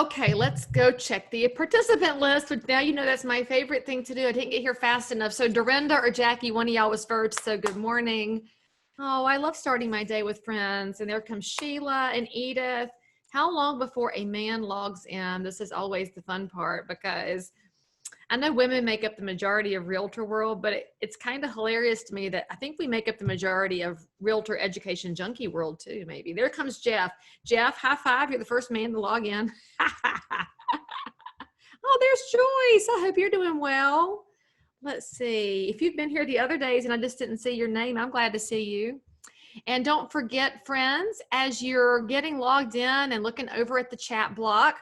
Okay, let's go check the participant list, which now you know that's my favorite thing to do. I didn't get here fast enough. So Dorinda or Jackie, one of y'all was first. So good morning. Oh, I love starting my day with friends. And there comes Sheila and Edith. How long before a man logs in? This is always the fun part because I know women make up the majority of realtor world, but it's kind of hilarious to me that I think we make up the majority of realtor education junkie world too, maybe. There comes Jeff. Jeff, high five. You're the first man to log in. Oh, there's Joyce. I hope you're doing well. Let's see. If you've been here the other days and I just didn't see your name, I'm glad to see you. And don't forget, friends, as you're getting logged in and looking over at the chat block,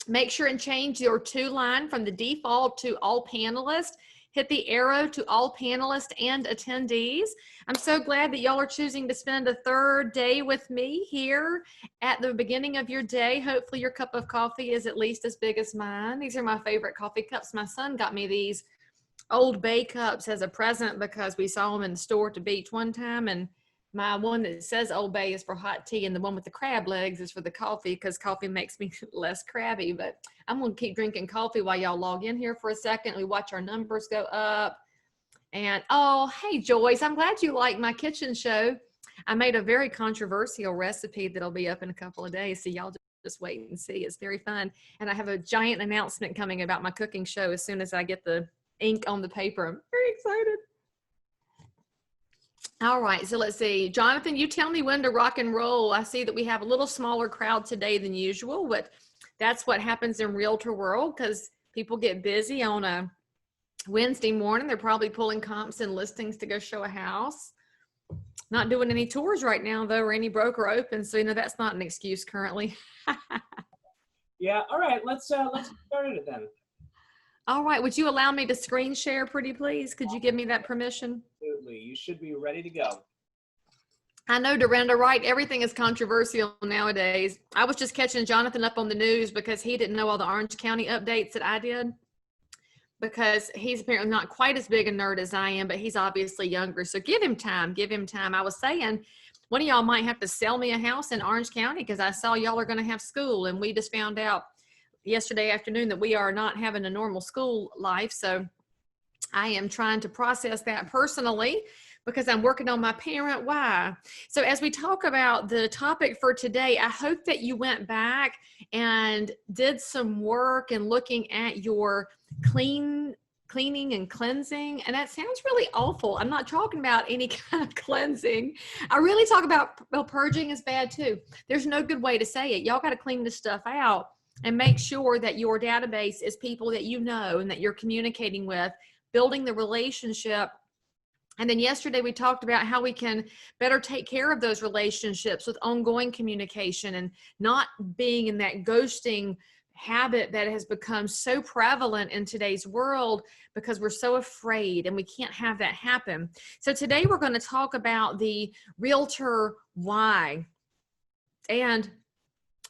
make sure and change your to line from the default to all panelists. Hit the arrow to all panelists and attendees. I'm so glad that y'all are choosing to spend a third day with me here at the beginning of your day. Hopefully your cup of coffee is at least as big as mine. These are my favorite coffee cups. My son got me these Old Bay cups as a present because we saw them in the store at the beach one time, and my one that says Old Bay is for hot tea, and the one with the crab legs is for the coffee because coffee makes me less crabby. But I'm going to keep drinking coffee while y'all log in here for a second. We watch our numbers go up. And oh, hey, Joyce, I'm glad you like my kitchen show. I made a very controversial recipe that'll be up in a couple of days, so y'all just wait and see. It's very fun. And I have a giant announcement coming about my cooking show as soon as I get the ink on the paper. I'm very excited. All right, so let's see. Jonathan, you tell me when to rock and roll. I see that we have a little smaller crowd today than usual, but that's what happens in realtor world because people get busy on a Wednesday morning. They're probably pulling comps and listings to go show a house. Not doing any tours right now though, or any broker open. So, you know, that's not an excuse currently. Yeah, all right, let's get started then. All right, would you allow me to screen share pretty please? Could you give me that permission? Absolutely, you should be ready to go. I know, Dorinda, right? Everything is controversial nowadays. I was just catching Jonathan up on the news because he didn't know all the Orange County updates that I did because he's apparently not quite as big a nerd as I am, but he's obviously younger. So give him time, give him time. I was saying one of y'all might have to sell me a house in Orange County because I saw y'all are going to have school, and we just found out yesterday afternoon that we are not having a normal school life. So I am trying to process that personally because I'm working on my parent why. So as we talk about the topic for today, I hope that you went back and did some work and looking at your cleaning and cleansing. And that sounds really awful. I'm not talking about any kind of cleansing. I really talk about, well, purging is bad too. There's no good way to say it. Y'all got to clean this stuff out and make sure that your database is people that you know and that you're communicating with, building the relationship. And then yesterday we talked about how we can better take care of those relationships with ongoing communication and not being in that ghosting habit that has become so prevalent in today's world because we're so afraid and we can't have that happen. So today we're going to talk about the realtor why. And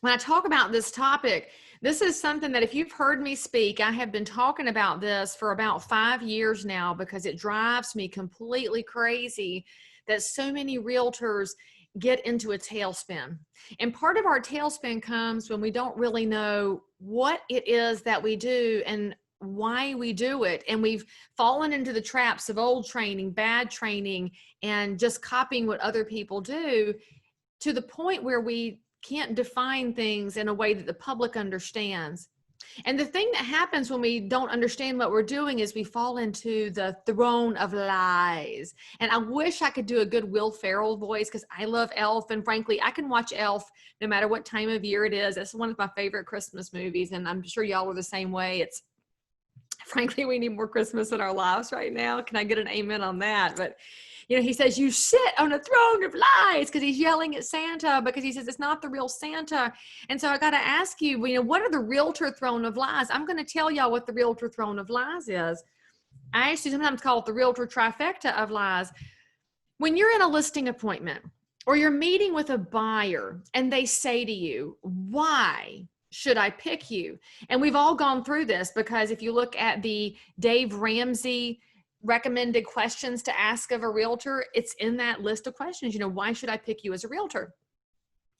when I talk about this topic, this is something that if you've heard me speak, I have been talking about this for about 5 years now because it drives me completely crazy that so many realtors get into a tailspin. And part of our tailspin comes when we don't really know what it is that we do and why we do it. And we've fallen into the traps of old training, bad training, and just copying what other people do to the point where we can't define things in a way that the public understands. And the thing that happens when we don't understand what we're doing is we fall into the throne of lies. And I wish I could do a good Will Ferrell voice because I love Elf. And frankly, I can watch Elf no matter what time of year it is. It's one of my favorite Christmas movies. And I'm sure y'all are the same way. It's frankly, we need more Christmas in our lives right now. Can I get an amen on that? But you know, he says, you sit on a throne of lies because he's yelling at Santa because he says it's not the real Santa. And so I got to ask you, you know, what are the realtor throne of lies? I'm going to tell y'all what the realtor throne of lies is. I actually sometimes call it the realtor trifecta of lies. When you're in a listing appointment or you're meeting with a buyer and they say to you, why should I pick you? And we've all gone through this because if you look at the Dave Ramsey recommended questions to ask of a realtor, it's in that list of questions. You know, why should I pick you as a realtor?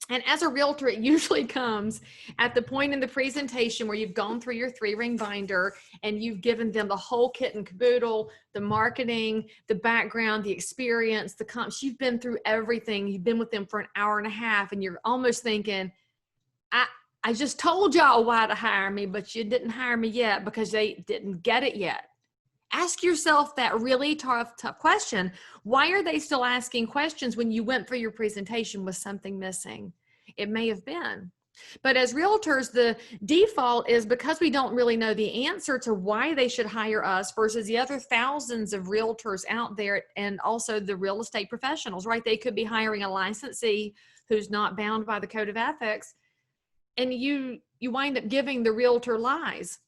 And as a realtor, it usually comes at the point in the presentation where you've gone through your 3-ring binder and you've given them the whole kit and caboodle, the marketing, the background, the experience, the comps. You've been through everything. You've been with them for an hour and a half, and you're almost thinking, I just told y'all why to hire me, but you didn't hire me yet because they didn't get it yet. Ask yourself that really tough question. Why are they still asking questions when you went through your presentation with something missing? It may have been. But as realtors, the default is because we don't really know the answer to why they should hire us versus the other thousands of realtors out there, and also the real estate professionals, right? They could be hiring a licensee who's not bound by the code of ethics, and you wind up giving the realtor lies.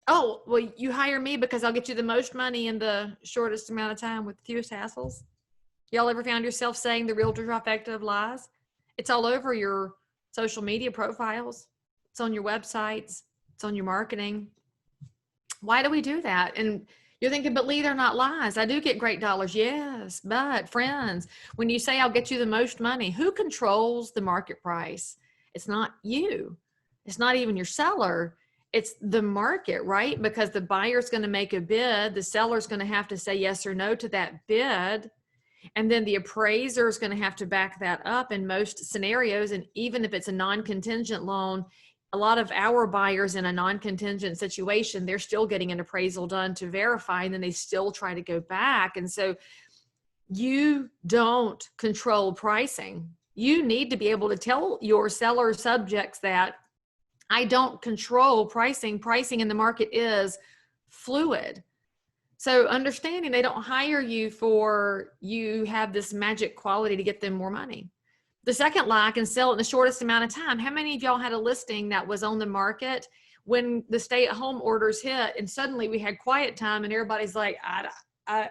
Oh, well, you hire me because I'll get you the most money in the shortest amount of time with fewest hassles. Y'all ever found yourself saying the realtor trifecta of lies? It's all over your social media profiles. It's on your websites. It's on your marketing. Why do we do that? And you're thinking, but Leigh, they're not lies. I do get great dollars. Yes, but friends, when you say I'll get you the most money, who controls the market price? It's not you. It's not even your seller. It's the market, right? Because the buyer's going to make a bid. The seller's going to have to say yes or no to that bid. And then the appraiser is going to have to back that up in most scenarios. And even if it's a non-contingent loan, a lot of our buyers in a non-contingent situation, they're still getting an appraisal done to verify, and then they still try to go back. And so you don't control pricing. You need to be able to tell your seller subjects that I don't control pricing. Pricing in the market is fluid. So understanding they don't hire you for you have this magic quality to get them more money. The second lie, I can sell it in the shortest amount of time. How many of y'all had a listing that was on the market when the stay-at-home orders hit, and suddenly we had quiet time and everybody's like, and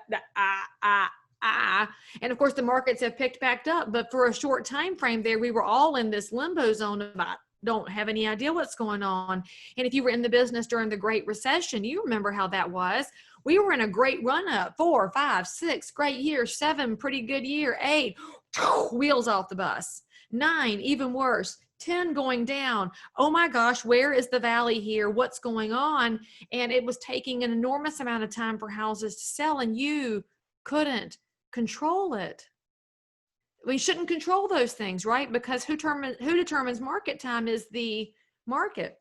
of course the markets have picked back up, but for a short time frame there, we were all in this limbo zone about don't have any idea what's going on. And if you were in the business during the Great Recession, you remember how that was. We were in a great run up, 4, 5, 6 great years, 7 pretty good year, 8 wheels off the bus, 9 even worse, 10 going down. Oh my gosh, where is the valley here? What's going on? And it was taking an enormous amount of time for houses to sell, and you couldn't control it. We shouldn't control those things, right? Because who determines market time is the market.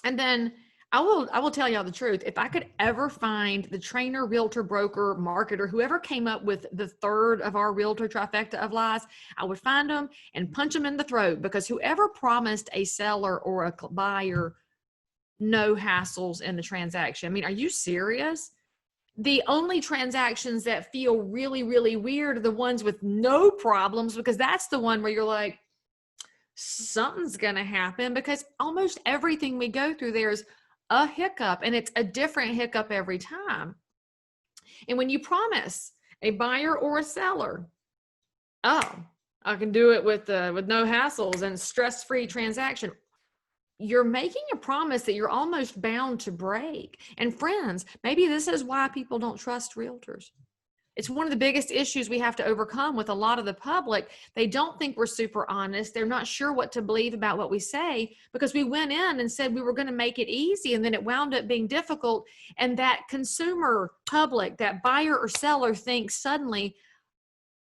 And then I will tell y'all the truth. If I could ever find the trainer, realtor, broker, marketer, whoever came up with the third of our realtor trifecta of lies, I would find them and punch them in the throat, because whoever promised a seller or a buyer no hassles in the transaction. I mean, are you serious? The only transactions that feel really, really weird are the ones with no problems, because that's the one where you're like, something's going to happen, because almost everything we go through, there's a hiccup, and it's a different hiccup every time. And when you promise a buyer or a seller, oh, I can do it with no hassles and stress-free transaction, you're making a promise that you're almost bound to break. And friends, maybe this is why people don't trust realtors. It's one of the biggest issues we have to overcome with a lot of the public. They don't think we're super honest. They're not sure what to believe about what we say, because we went in and said we were going to make it easy, and then it wound up being difficult. And that consumer public, that buyer or seller, thinks suddenly,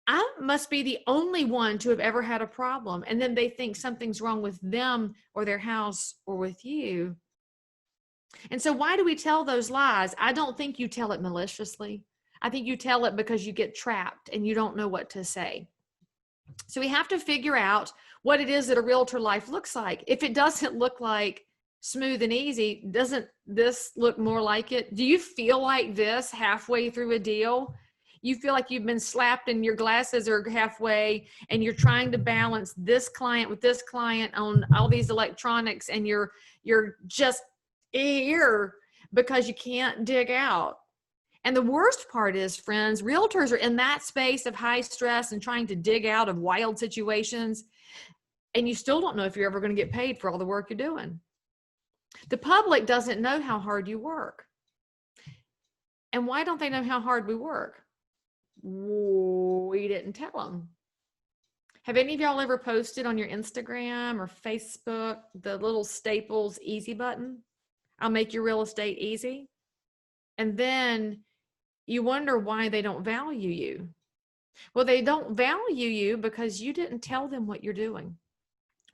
I must be the only one to have ever had a problem. And then they think something's wrong with them or their house or with you. And so why do we tell those lies? I don't think you tell it maliciously. I think you tell it because you get trapped and you don't know what to say. So we have to figure out what it is that a realtor life looks like. If it doesn't look like smooth and easy, doesn't this look more like it? Do you feel like this halfway through a deal? You feel like you've been slapped and your glasses are halfway, and you're trying to balance this client with this client on all these electronics, and you're just here because you can't dig out. And the worst part is, friends, realtors are in that space of high stress and trying to dig out of wild situations, and you still don't know if you're ever going to get paid for all the work you're doing. The public doesn't know how hard you work. And why don't they know how hard we work? We didn't tell them. Have any of y'all ever posted on your Instagram or Facebook the little Staples easy button? I'll make your real estate easy. And then you wonder why they don't value you. Well, they don't value you because you didn't tell them what you're doing.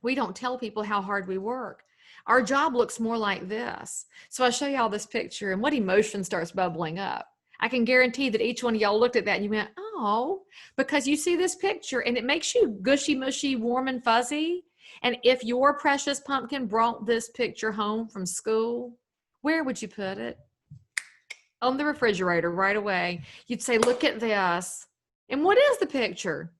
We don't tell people how hard we work. Our job looks more like this. So I show y'all this picture, and what emotion starts bubbling up? I can guarantee that each one of y'all looked at that and you went, oh, because you see this picture and it makes you gushy, mushy, warm and fuzzy. And if your precious pumpkin brought this picture home from school, where would you put it? On the refrigerator right away. You'd say, look at this. And what is the picture?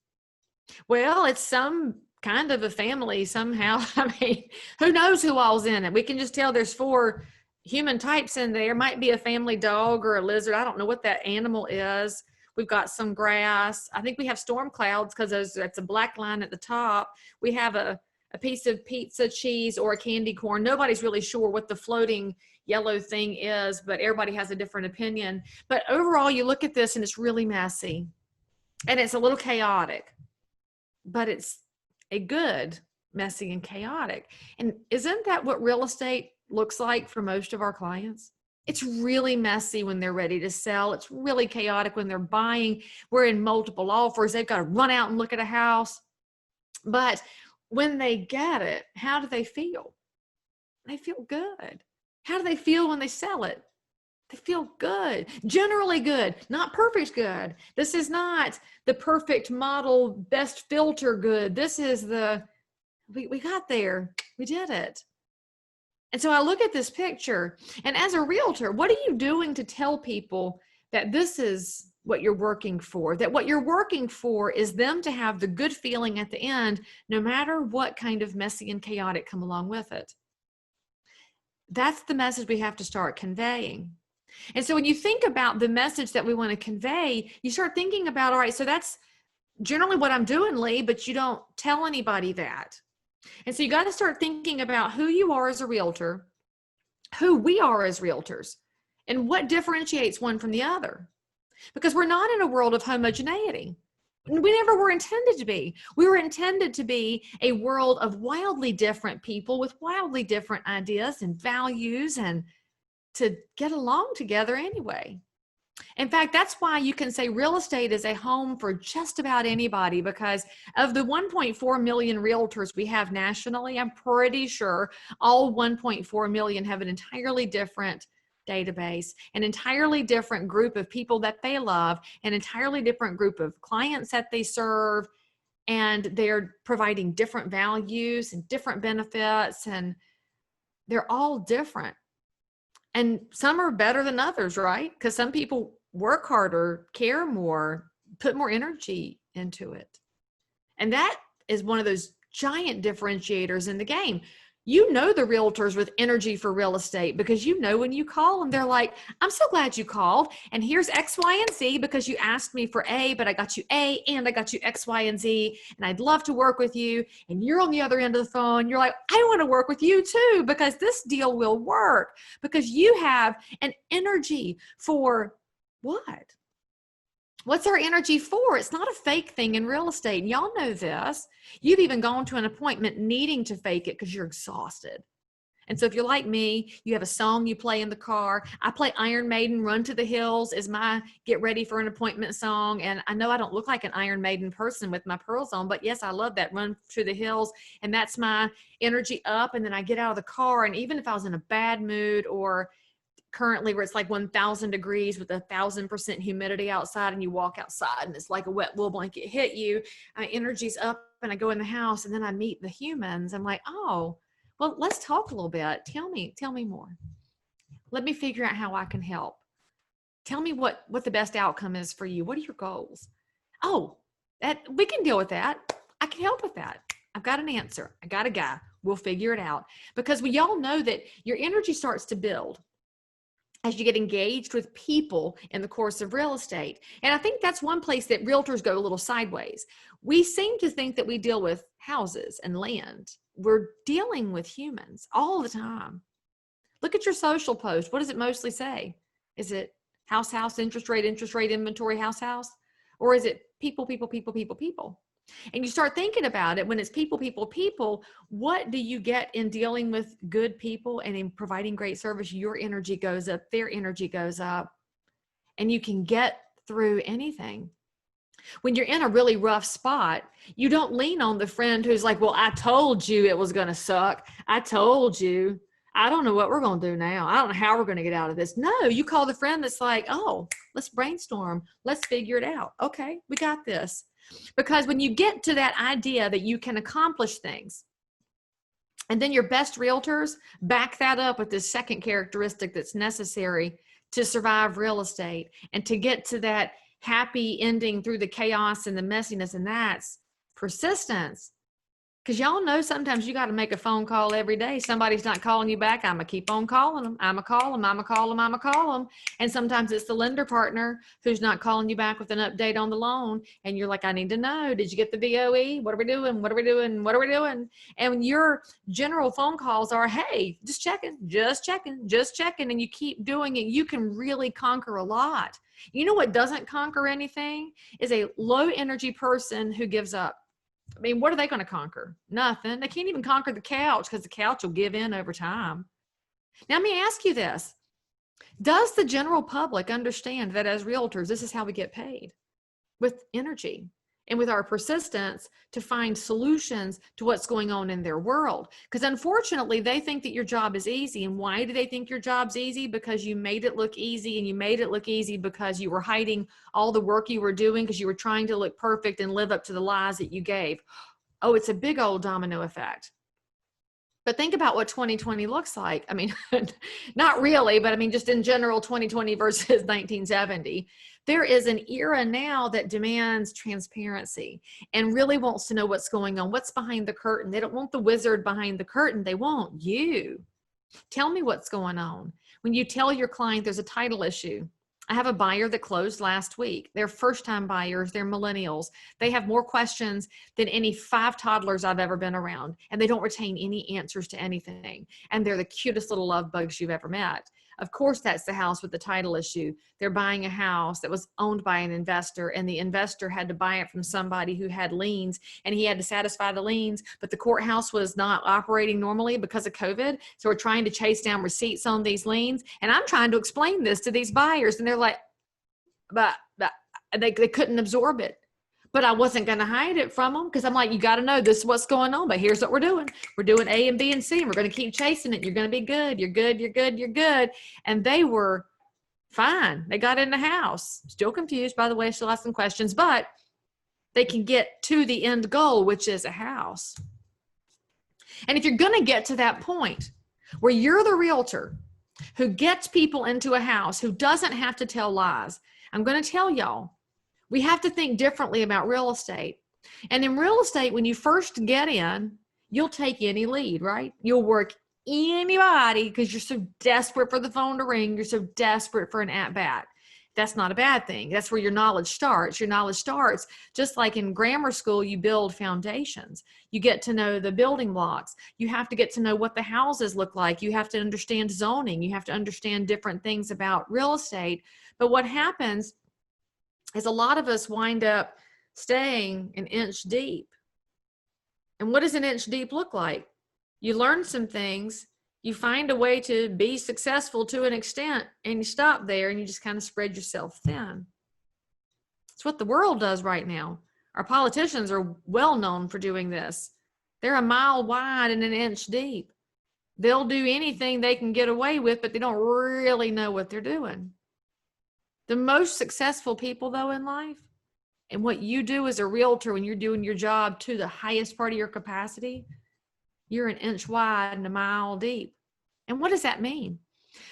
Well, it's some kind of a family somehow. I mean, who knows who all's in it? We can just tell there's 4 human types in there. Might be a family dog or a lizard. I don't know what that animal is. We've got some grass. I think we have storm clouds because that's a black line at the top. We have a piece of pizza cheese or a candy corn. Nobody's really sure what the floating yellow thing is, but everybody has a different opinion. But overall, you look at this and it's really messy and it's a little chaotic, but it's a good messy and chaotic. And isn't that what real estate looks like for most of our clients? It's really messy when they're ready to sell. It's really chaotic when they're buying. We're in multiple offers. They've got to run out and look at a house. But when they get it, how do they feel? They feel good. How do they feel when they sell it? They feel good, generally good, not perfect good. This is not the perfect model, best filter good. This is we got there, we did it. And so I look at this picture, and as a realtor, what are you doing to tell people that this is what you're working for, that what you're working for is them to have the good feeling at the end, no matter what kind of messy and chaotic come along with it? That's the message we have to start conveying. And so when you think about the message that we want to convey, you start thinking about, all right, so that's generally what I'm doing, Leigh, but you don't tell anybody that. And so you got to start thinking about who you are as a realtor, who we are as realtors, and what differentiates one from the other. Because we're not in a world of homogeneity. We never were intended to be. We were intended to be a world of wildly different people with wildly different ideas and values, and to get along together anyway. In fact, that's why you can say real estate is a home for just about anybody, because of the 1.4 million realtors we have nationally, I'm pretty sure all 1.4 million have an entirely different database, an entirely different group of people that they love, an entirely different group of clients that they serve, and they're providing different values and different benefits, and they're all different. And some are better than others, right? Because some people work harder, care more, put more energy into it. And that is one of those giant differentiators in the game. You know the realtors with energy for real estate, because you know when you call them, they're like, I'm so glad you called. And here's X, Y, and Z because you asked me for A, but I got you A and I got you X, Y, and Z. And I'd love to work with you. And you're on the other end of the phone. You're like, I want to work with you too, because this deal will work, because you have an energy for what? What's our energy for? It's not a fake thing in real estate. And y'all know this. You've even gone to an appointment needing to fake it because you're exhausted. And so if you're like me, you have a song you play in the car. I play Iron Maiden, Run to the Hills is my get ready for an appointment song. And I know I don't look like an Iron Maiden person with my pearls on, but yes, I love that Run to the Hills. And that's my energy up. And then I get out of the car. And even if I was in a bad mood, or currently where it's like 1,000 degrees with 1,000% humidity outside, and you walk outside and it's like a wet wool blanket hit you, my energy's up, and I go in the house and then I meet the humans. I'm like, oh, well, let's talk a little bit. Tell me more. Let me figure out how I can help. Tell me what the best outcome is for you. What are your goals? Oh, that we can deal with that. I can help with that. I've got an answer. I got a guy. We'll figure it out. Because we all know that your energy starts to build as you get engaged with people in the course of real estate. And I think that's one place that realtors go a little sideways. We seem to think that we deal with houses and land. We're dealing with humans all the time. Look at your social post. What does it mostly say? Is it house, interest rate, inventory, house? Or is it people, people, people, people, people? And you start thinking about it when it's people, people, people, what do you get in dealing with good people and in providing great service? Your energy goes up, their energy goes up, and you can get through anything. When you're in a really rough spot, you don't lean on the friend who's like, well, I told you it was going to suck. I told you. I don't know what we're going to do now. I don't know how we're going to get out of this. No, you call the friend that's like, oh, let's brainstorm. Let's figure it out. Okay, we got this. Because when you get to that idea that you can accomplish things, and then your best realtors back that up with this second characteristic that's necessary to survive real estate and to get to that happy ending through the chaos and the messiness, and that's persistence. Because y'all know sometimes you got to make a phone call every day. Somebody's not calling you back. I'm going to keep on calling them. I'm going to call them. I'm going to call them. I'm going to call them. And sometimes it's the lender partner who's not calling you back with an update on the loan. And you're like, I need to know, did you get the VOE? What are we doing? What are we doing? What are we doing? And your general phone calls are, hey, just checking, just checking, just checking. And you keep doing it. You can really conquer a lot. You know what doesn't conquer anything is a low energy person who gives up. I mean, what are they going to conquer? Nothing. They can't even conquer the couch because the couch will give in over time. Now, let me ask you this. Does the general public understand that as realtors, this is how we get paid? With energy and with our persistence to find solutions to what's going on in their world. Because unfortunately, they think that your job is easy. And why do they think your job's easy? Because you made it look easy, and you made it look easy because you were hiding all the work you were doing because you were trying to look perfect and live up to the lies that you gave. Oh, it's a big old domino effect. But think about what 2020 looks like. I mean, not really, but I mean, just in general, 2020 versus 1970. There is an era now that demands transparency and really wants to know what's going on, what's behind the curtain. They don't want the wizard behind the curtain. They want you. Tell me what's going on. When you tell your client there's a title issue, I have a buyer that closed last week. They're first-time buyers. They're millennials. They have more questions than any 5 toddlers I've ever been around, and they don't retain any answers to anything. And they're the cutest little love bugs you've ever met. Of course, that's the house with the title issue. They're buying a house that was owned by an investor, and the investor had to buy it from somebody who had liens, and he had to satisfy the liens, but the courthouse was not operating normally because of COVID. So we're trying to chase down receipts on these liens. And I'm trying to explain this to these buyers, and they're like, but they couldn't absorb it. But I wasn't going to hide it from them because I'm like, you got to know this is what's going on. But here's what we're doing. We're doing A and B and C, and we're going to keep chasing it. You're going to be good. You're good. You're good. You're good. And they were fine. They got in the house. Still confused, by the way. Still asking questions, but they can get to the end goal, which is a house. And if you're going to get to that point where you're the realtor who gets people into a house, who doesn't have to tell lies, I'm going to tell y'all, we have to think differently about real estate. And in real estate, when you first get in, you'll take any lead, right? You'll work anybody because you're so desperate for the phone to ring. You're so desperate for an at-bat. That's not a bad thing. That's where your knowledge starts. Your knowledge starts just like in grammar school, you build foundations. You get to know the building blocks. You have to get to know what the houses look like. You have to understand zoning. You have to understand different things about real estate. But what happens is a lot of us wind up staying an inch deep. And what does an inch deep look like? You learn some things, you find a way to be successful to an extent, and you stop there and you just kind of spread yourself thin. It's what the world does right now. Our politicians are well known for doing this. They're a mile wide and an inch deep. They'll do anything they can get away with, but they don't really know what they're doing. The most successful people, though, in life, and what you do as a realtor when you're doing your job to the highest part of your capacity, you're an inch wide and a mile deep. And what does that mean?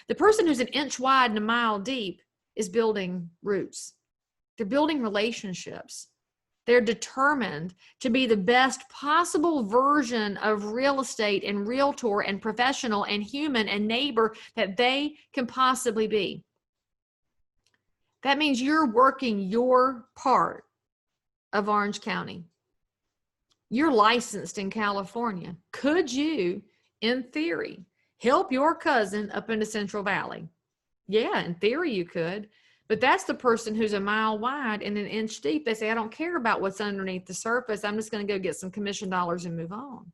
The person who's an inch wide and a mile deep is building roots. They're building relationships. They're determined to be the best possible version of real estate and realtor and professional and human and neighbor that they can possibly be. That means you're working your part of Orange County. You're licensed in California. Could you, in theory, help your cousin up into Central Valley? Yeah, in theory you could, But that's the person who's a mile wide and an inch deep. They say, I don't care about what's underneath the surface. I'm just going to go get some commission dollars and move on.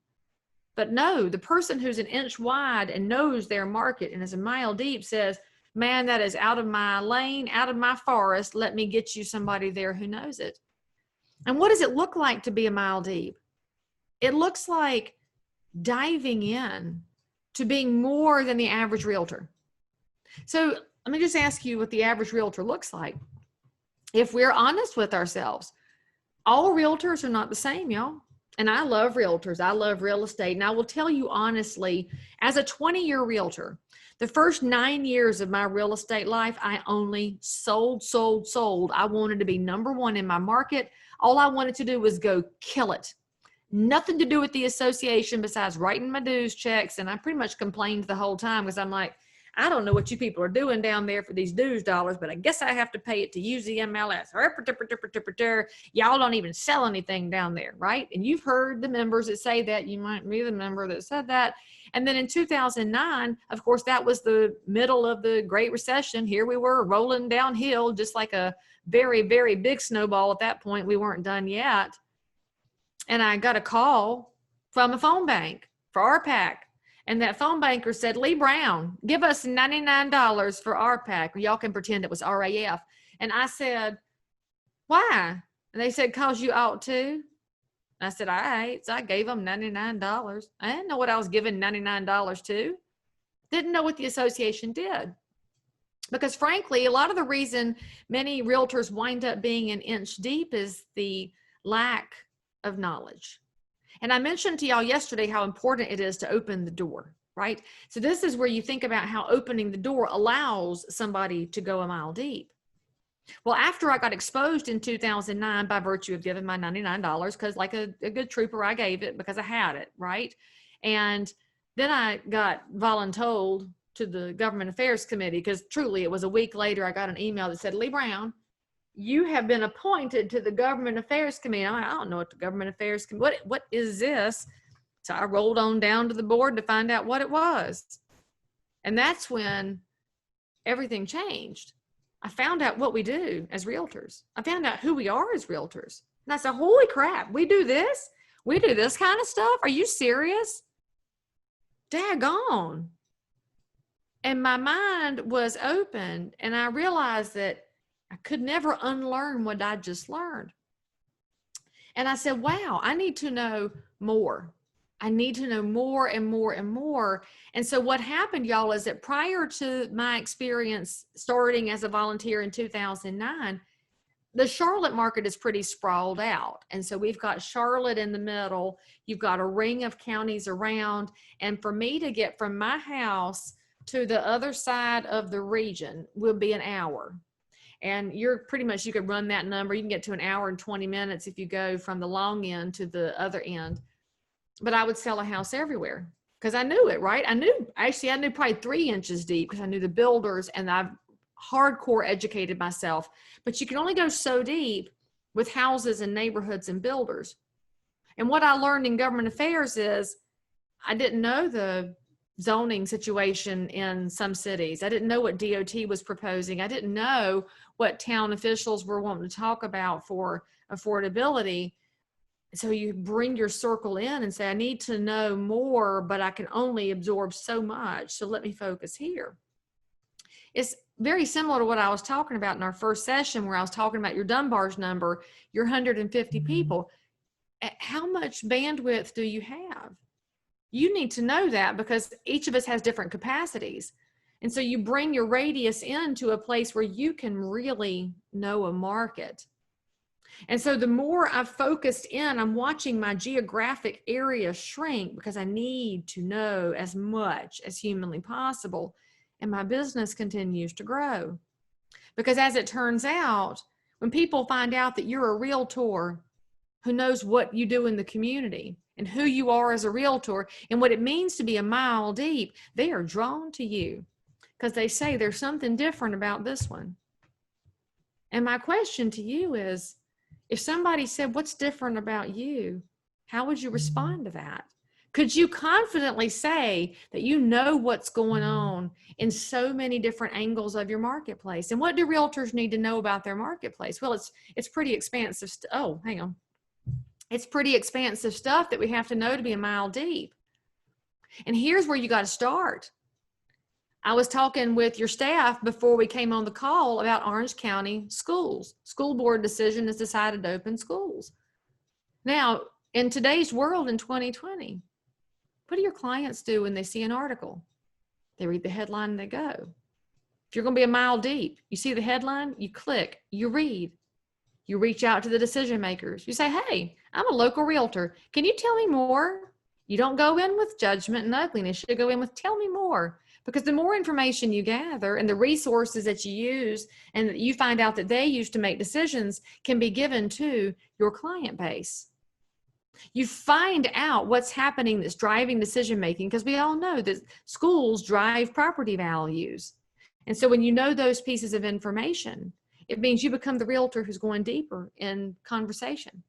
But no, the person who's an inch wide and knows their market and is a mile deep says, man, that is out of my lane, out of my forest. Let me get you somebody there who knows it. And what does it look like to be a mile deep? It looks like diving in to being more than the average realtor. So let me just ask you what the average realtor looks like. If we're honest with ourselves, all realtors are not the same, y'all. And I love realtors. I love real estate. And I will tell you honestly, as a 20-year realtor, the first 9 years of my real estate life, I only sold. I wanted to be number one in my market. All I wanted to do was go kill it. Nothing to do with the association besides writing my dues checks. And I pretty much complained the whole time because I'm like, I don't know what you people are doing down there for these dues dollars, but I guess I have to pay it to use the MLS. Y'all don't even sell anything down there, right? And you've heard the members that say that. You might be the member that said that. And then in 2009, of course, that was the middle of the Great Recession. Here we were rolling downhill, just like a very, very big snowball at that point. We weren't done yet. And I got a call from a phone bank for RPAC. And that phone banker said, Leigh Brown, give us $99 for RPAC. Y'all can pretend it was RAF. And I said, why? And they said, cause you ought to. And I said, all right. So I gave them $99. I didn't know what I was giving $99 to. Didn't know what the association did. Because frankly, a lot of the reason many realtors wind up being an inch deep is the lack of knowledge. And I mentioned to y'all yesterday how important it is to open the door, right? So this is where you think about how opening the door allows somebody to go a mile deep. Well, after I got exposed in 2009 by virtue of giving my $99, because like a good trooper, I gave it because I had it, right? And then I got voluntold to the Government Affairs Committee because truly it was a week later, I got an email that said, Leigh Brown, you have been appointed to the Government Affairs Committee. I'm like, I don't know what the Government Affairs Committee, what is this? So I rolled on down to the board to find out what it was. And that's when everything changed. I found out what we do as realtors. I found out who we are as realtors. And I said, holy crap, we do this? We do this kind of stuff? Are you serious? Daggone. And my mind was opened and I realized that I could never unlearn what I just learned. And I said, wow, I need to know more. I need to know more and more and more. And so what happened, y'all, is that prior to my experience starting as a volunteer in 2009, the Charlotte market is pretty sprawled out. And so we've got Charlotte in the middle. You've got a ring of counties around. And for me to get from my house to the other side of the region will be an hour. And you're pretty much, you could run that number. You can get to an hour and 20 minutes if you go from the long end to the other end. But I would sell a house everywhere because I knew it, right? I knew probably 3 inches deep because I knew the builders and I've hardcore educated myself. But you can only go so deep with houses and neighborhoods and builders. And what I learned in government affairs is I didn't know the zoning situation in some cities. I didn't know what DOT was proposing. I didn't know what town officials were wanting to talk about for affordability. So you bring your circle in and say, I need to know more, but I can only absorb so much. So let me focus here. It's very similar to what I was talking about in our first session where I was talking about your Dunbar's number, your 150 people. How much bandwidth do you have? You need to know that because each of us has different capacities. And so you bring your radius into a place where you can really know a market. And so the more I've focused in, I'm watching my geographic area shrink because I need to know as much as humanly possible. And my business continues to grow. Because as it turns out, when people find out that you're a realtor who knows what you do in the community and who you are as a realtor and what it means to be a mile deep, they are drawn to you because they say there's something different about this one. And my question to you is, if somebody said, what's different about you? How would you respond to that? Could you confidently say that you know what's going on in so many different angles of your marketplace? And what do realtors need to know about their marketplace? Well, it's pretty expansive. Oh, hang on. It's pretty expansive stuff that we have to know to be a mile deep. And here's where you got to start. I was talking with your staff before we came on the call about Orange County schools. School board decision has decided to open schools. Now, in today's world in 2020, what do your clients do when they see an article? They read the headline and they go. If you're going to be a mile deep, you see the headline, you click, you read, you reach out to the decision makers. You say, hey, I'm a local realtor. Can you tell me more? You don't go in with judgment and ugliness. You go in with, tell me more. Because the more information you gather and the resources that you use and that you find out that they use to make decisions can be given to your client base. You find out what's happening that's driving decision making, because we all know that schools drive property values. And so when you know those pieces of information, it means you become the realtor who's going deeper in conversation.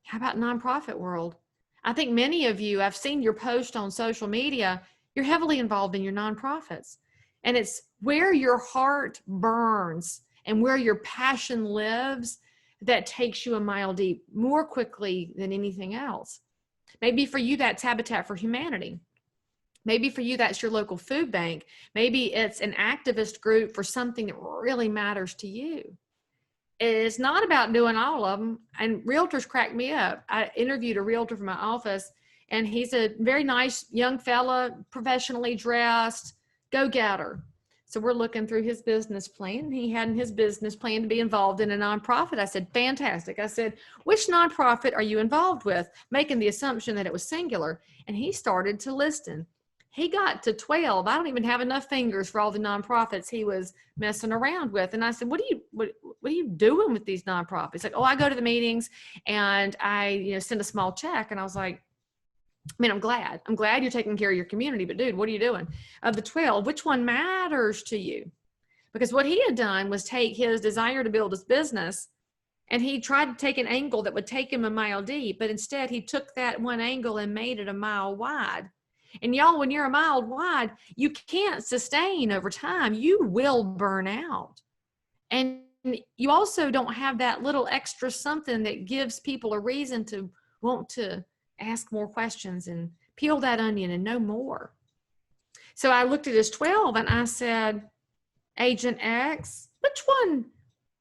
How about nonprofit world? I think many of you, I've seen your post on social media, you're heavily involved in your nonprofits. And it's where your heart burns and where your passion lives that takes you a mile deep more quickly than anything else. Maybe for you, that's Habitat for Humanity. Maybe for you, that's your local food bank. Maybe it's an activist group for something that really matters to you. It's not about doing all of them. And realtors crack me up. I interviewed a realtor from my office, and he's a very nice young fella, professionally dressed, go-getter. So we're looking through his business plan. He had in his business plan to be involved in a nonprofit. I said, fantastic. I said, which nonprofit are you involved with? Making the assumption that it was singular. And he started to listen. He got to 12. I don't even have enough fingers for all the nonprofits he was messing around with. And I said, what are you doing with these nonprofits? He's like, oh, I go to the meetings and I, send a small check. And I was like, I'm glad you're taking care of your community, but dude, what are you doing? Of the 12, which one matters to you? Because what he had done was take his desire to build his business, and he tried to take an angle that would take him a mile deep, but instead he took that one angle and made it a mile wide. And y'all, when you're a mile wide, you can't sustain over time. You will burn out. And you also don't have that little extra something that gives people a reason to want to ask more questions and peel that onion and know more. So I looked at his 12 and I said, Agent X, which one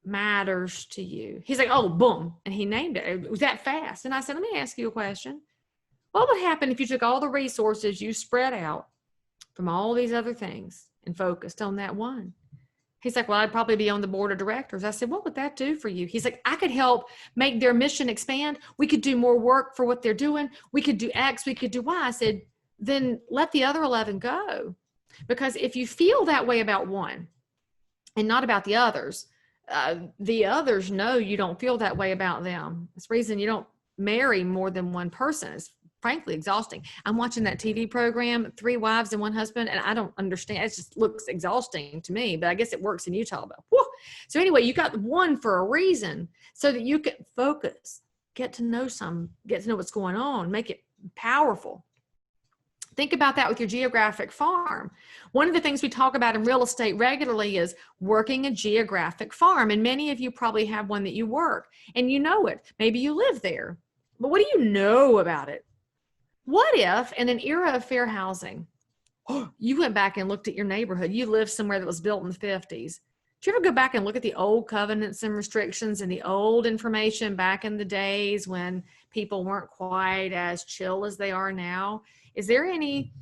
matters to you? He's like, oh, boom. And he named it. It was that fast. And I said, let me ask you a question. What would happen if you took all the resources you spread out from all these other things and focused on that one? He's like, well, I'd probably be on the board of directors. I said, what would that do for you? He's like, I could help make their mission expand. We could do more work for what they're doing. We could do X, we could do Y. I said, then let the other 11 go. Because if you feel that way about one and not about the others know you don't feel that way about them. It's the reason you don't marry more than one person. It's frankly exhausting. I'm watching that TV program, 3 Wives and 1 Husband, and I don't understand. It just looks exhausting to me, but I guess it works in Utah. But whew. So anyway, you got one for a reason so that you can focus, get to know what's going on, make it powerful. Think about that with your geographic farm. One of the things we talk about in real estate regularly is working a geographic farm. And many of you probably have one that you work and you know it. Maybe you live there, but what do you know about it? What if in an era of fair housing, you went back and looked at your neighborhood, you lived somewhere that was built in the 50s. Did you ever go back and look at the old covenants and restrictions and the old information back in the days when people weren't quite as chill as they are now? Is there any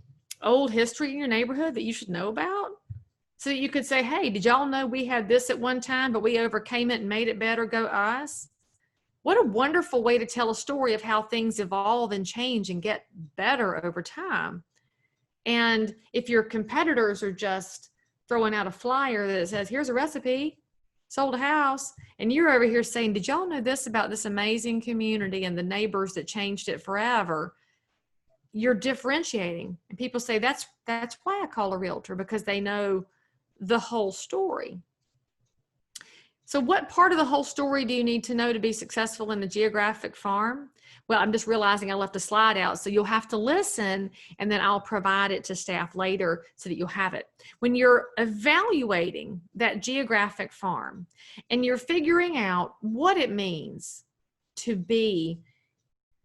old history in your neighborhood that you should know about? So that you could say, hey, did y'all know we had this at one time, but we overcame it and made it better, go us? What a wonderful way to tell a story of how things evolve and change and get better over time. And if your competitors are just throwing out a flyer that says, here's a recipe, sold a house, and you're over here saying, did y'all know this about this amazing community and the neighbors that changed it forever? You're differentiating. And people say, that's why I call a realtor, because they know the whole story. So what part of the whole story do you need to know to be successful in a geographic farm? Well, I'm just realizing I left a slide out, so you'll have to listen, and then I'll provide it to staff later so that you'll have it. When you're evaluating that geographic farm and you're figuring out what it means to be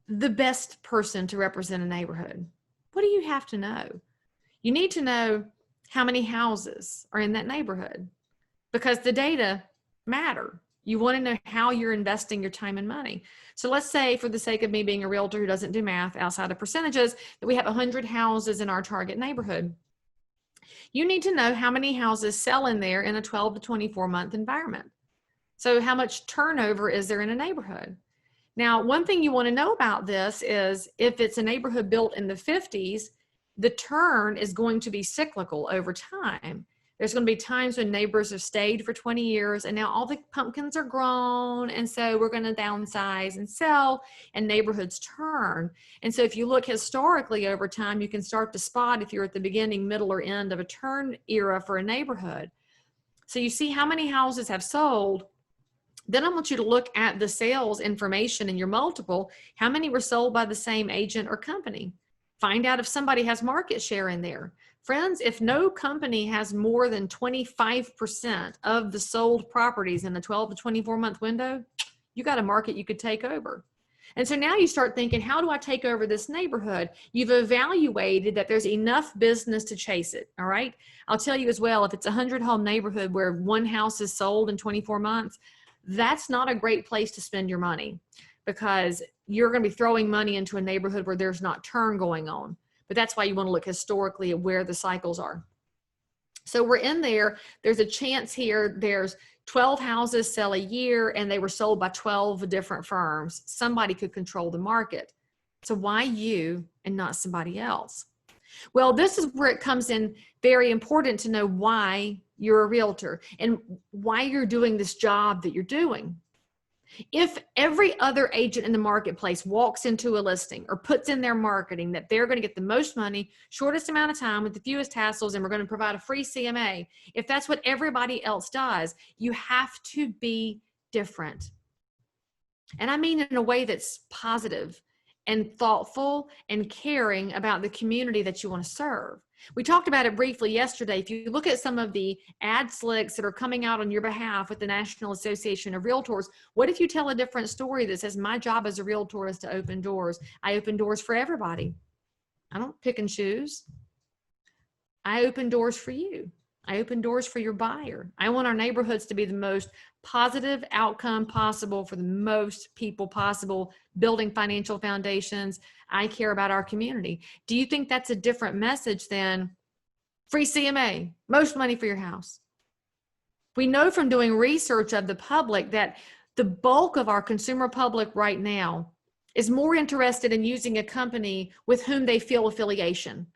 the best person to represent a neighborhood, what do you have to know? You need to know how many houses are in that neighborhood, because the data matter. You want to know how you're investing your time and money. So let's say, for the sake of me being a realtor who doesn't do math outside of percentages, that we have 100 houses in our target neighborhood. You need to know how many houses sell in there in a 12 to 24 month environment. So how much turnover is there in a neighborhood? Now, one thing you want to know about this is if it's a neighborhood built in the 50s, the turn is going to be cyclical over time. There's going to be times when neighbors have stayed for 20 years and now all the pumpkins are grown, and so we're going to downsize and sell, and neighborhoods turn. And so if you look historically over time, you can start to spot if you're at the beginning, middle, or end of a turn era for a neighborhood. So you see how many houses have sold. Then I want you to look at the sales information in your multiple. How many were sold by the same agent or company? Find out if somebody has market share in there. Friends, if no company has more than 25% of the sold properties in the 12 to 24 month window, you got a market you could take over. And so now you start thinking, how do I take over this neighborhood? You've evaluated that there's enough business to chase it, all right? I'll tell you as well, if it's a 100-home neighborhood where one house is sold in 24 months, that's not a great place to spend your money, because you're going to be throwing money into a neighborhood where there's not turn going on. But that's why you want to look historically at where the cycles are. So we're in there. There's a chance here. There's 12 houses sell a year and they were sold by 12 different firms. Somebody could control the market. So why you and not somebody else? Well, this is where it comes in very important to know why you're a realtor and why you're doing this job that you're doing. If every other agent in the marketplace walks into a listing or puts in their marketing that they're going to get the most money, shortest amount of time with the fewest hassles, and we're going to provide a free CMA, if that's what everybody else does, you have to be different. And I mean in a way that's positive and thoughtful and caring about the community that you want to serve. We talked about it briefly yesterday. If you look at some of the ad slicks that are coming out on your behalf with the National Association of Realtors, what if you tell a different story that says, my job as a realtor is to open doors. I open doors for everybody. I don't pick and choose. I open doors for you. I open doors for your buyer. I want our neighborhoods to be the most positive outcome possible for the most people possible, building financial foundations. I care about our community. Do you think that's a different message than free CMA, most money for your house? We know from doing research of the public that the bulk of our consumer public right now is more interested in using a company with whom they feel affiliation,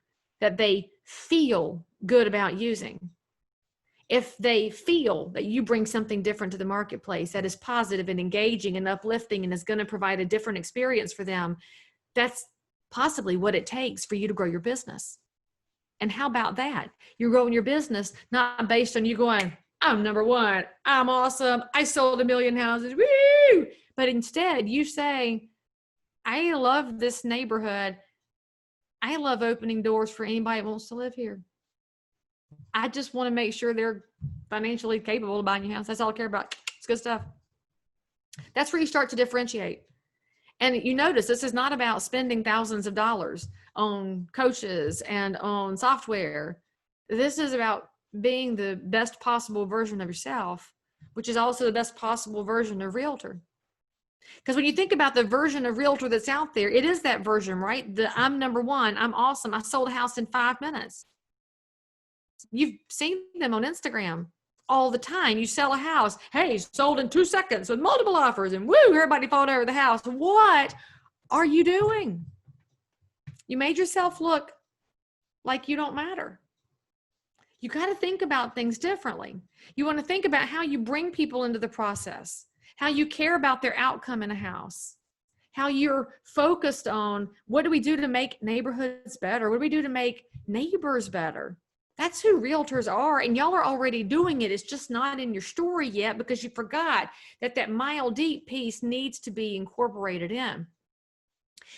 that they feel good about using. If they feel that you bring something different to the marketplace that is positive and engaging and uplifting and is going to provide a different experience for them, that's possibly what it takes for you to grow your business. And how about that? You're growing your business not based on you going, I'm number one, I'm awesome, I sold 1 million houses, woo! But instead you say, I love this neighborhood. I love opening doors for anybody that wants to live here. I just want to make sure they're financially capable of buying your house. That's all I care about. It's good stuff. That's where you start to differentiate. And you notice this is not about spending thousands of dollars on coaches and on software. This is about being the best possible version of yourself, which is also the best possible version of Realtor. Because when you think about the version of Realtor that's out there, it is that version, right? I'm number one, I'm awesome, I sold a house in 5 minutes. You've seen them on Instagram all the time. You sell a house, hey, sold in 2 seconds with multiple offers, and woo, everybody fought over the house. What are you doing? You made yourself look like you don't matter. You got to think about things differently. You want to think about how you bring people into the process, how you care about their outcome in a house, how you're focused on what do we do to make neighborhoods better? What do we do to make neighbors better? That's who realtors are. And y'all are already doing it. It's just not in your story yet because you forgot that that mile deep piece needs to be incorporated in.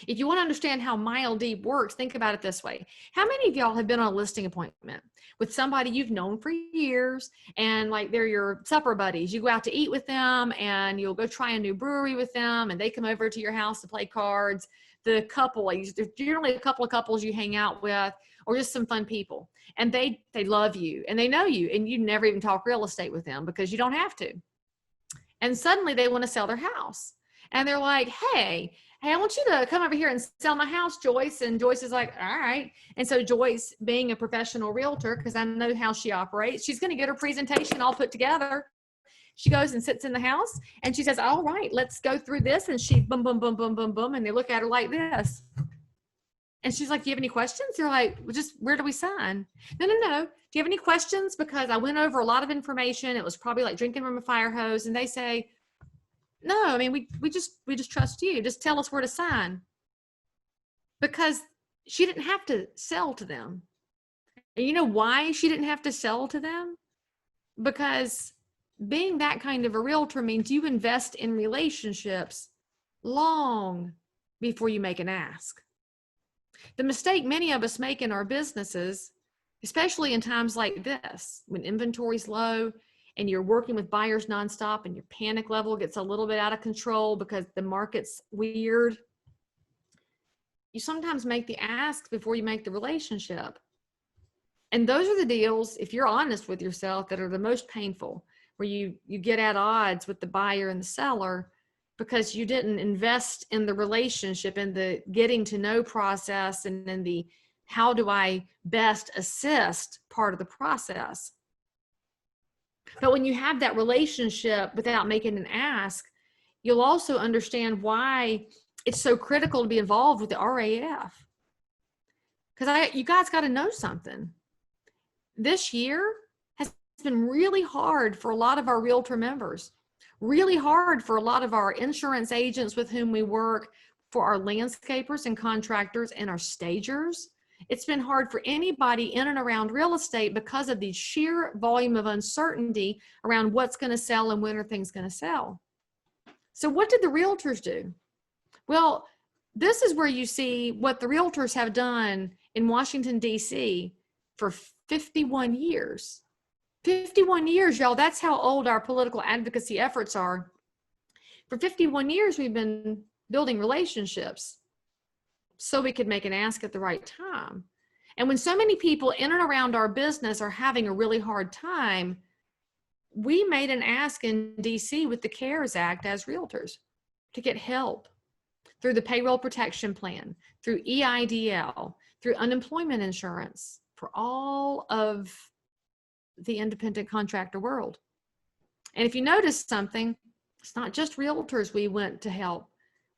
If you want to understand how mile deep works, think about it this way. How many of y'all have been on a listing appointment with somebody you've known for years and like they're your supper buddies? You go out to eat with them and you'll go try a new brewery with them and they come over to your house to play cards. The couple, there's generally a couple of couples you hang out with or just some fun people. And they love you and they know you and you never even talk real estate with them because you don't have to. And suddenly they want to sell their house. And they're like, hey, I want you to come over here and sell my house, Joyce. And Joyce is like, all right. And so Joyce, being a professional realtor, because I know how she operates, she's going to get her presentation all put together. She goes and sits in the house and she says, all right, let's go through this. And she boom, boom, boom, boom, boom, boom. And they look at her like this. And she's like, do you have any questions? They're like, well, just where do we sign? No. Do you have any questions? Because I went over a lot of information. It was probably like drinking from a fire hose. And they say, no, I mean, we just trust you. Just tell us where to sign. Because she didn't have to sell to them. And you know why she didn't have to sell to them? Because being that kind of a realtor means you invest in relationships long before you make an ask. The mistake many of us make in our businesses, especially in times like this, when inventory's low and you're working with buyers nonstop and your panic level gets a little bit out of control because the market's weird, you sometimes make the ask before you make the relationship. And those are the deals, if you're honest with yourself, that are the most painful, where you get at odds with the buyer and the seller because you didn't invest in the relationship and the getting to know process and then the how do I best assist part of the process. But when you have that relationship without making an ask, you'll also understand why it's so critical to be involved with the RAF. Because you guys got to know something. This year has been really hard for a lot of our realtor members. Really hard for a lot of our insurance agents with whom we work, for our landscapers and contractors and our stagers. It's been hard for anybody in and around real estate because of the sheer volume of uncertainty around what's going to sell and when are things going to sell. So what did the realtors do? Well, this is where you see what the realtors have done in Washington, D.C. for 51 years. 51 years, y'all, that's how old our political advocacy efforts are. For 51 years, we've been building relationships so we could make an ask at the right time. And when so many people in and around our business are having a really hard time, we made an ask in DC with the CARES Act as realtors to get help through the payroll protection plan, through EIDL, through unemployment insurance for all of the independent contractor world. And if you notice something, it's not just realtors we went to help.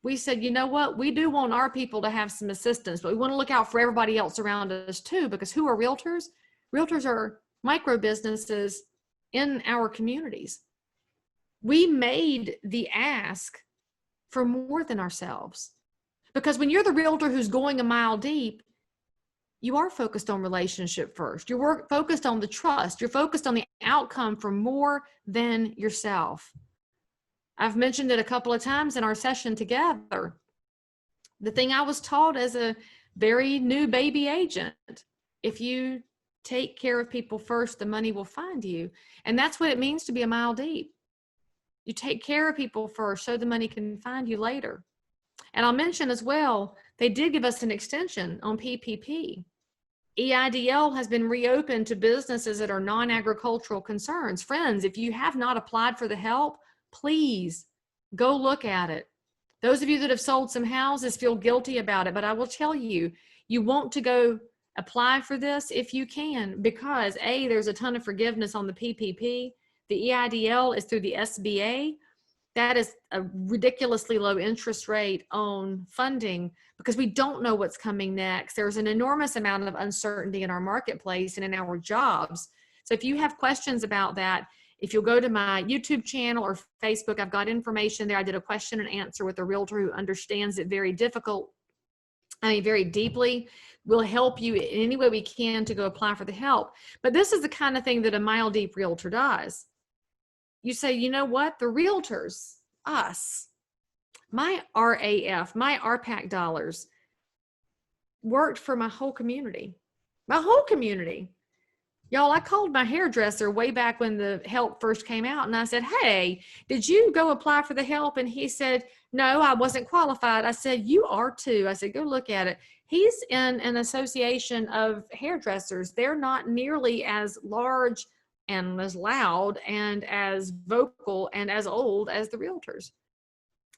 We said, you know what, we do want our people to have some assistance, but we want to look out for everybody else around us too, because who are realtors? Realtors are micro businesses in our communities. We made the ask for more than ourselves, because when you're the realtor who's going a mile deep, you are focused on relationship first. You're focused on the trust. You're focused on the outcome for more than yourself. I've mentioned it a couple of times in our session together. The thing I was taught as a very new baby agent, if you take care of people first, the money will find you. And that's what it means to be a mile deep. You take care of people first so the money can find you later. And I'll mention as well, they did give us an extension on PPP. EIDL has been reopened to businesses that are non-agricultural concerns. Friends, if you have not applied for the help, please go look at it. Those of you that have sold some houses feel guilty about it, but I will tell you, you want to go apply for this if you can, because A, there's a ton of forgiveness on the PPP. The EIDL is through the SBA. That is a ridiculously low interest rate on funding because we don't know what's coming next. There's an enormous amount of uncertainty in our marketplace and in our jobs. So if you have questions about that, if you'll go to my YouTube channel or Facebook, I've got information there. I did a question and answer with a realtor who understands it very difficult I mean, very deeply. We'll help you in any way we can to go apply for the help. But this is the kind of thing that a Mile Deep realtor does. You say, you know what? The realtors, us, my RAF, my RPAC dollars worked for my whole community. My whole community. Y'all, I called my hairdresser way back when the help first came out, and I said, hey, did you go apply for the help? And he said, no, I wasn't qualified. I said, you are too. I said, go look at it. He's in an association of hairdressers. They're not nearly as large and as loud and as vocal and as old as the realtors.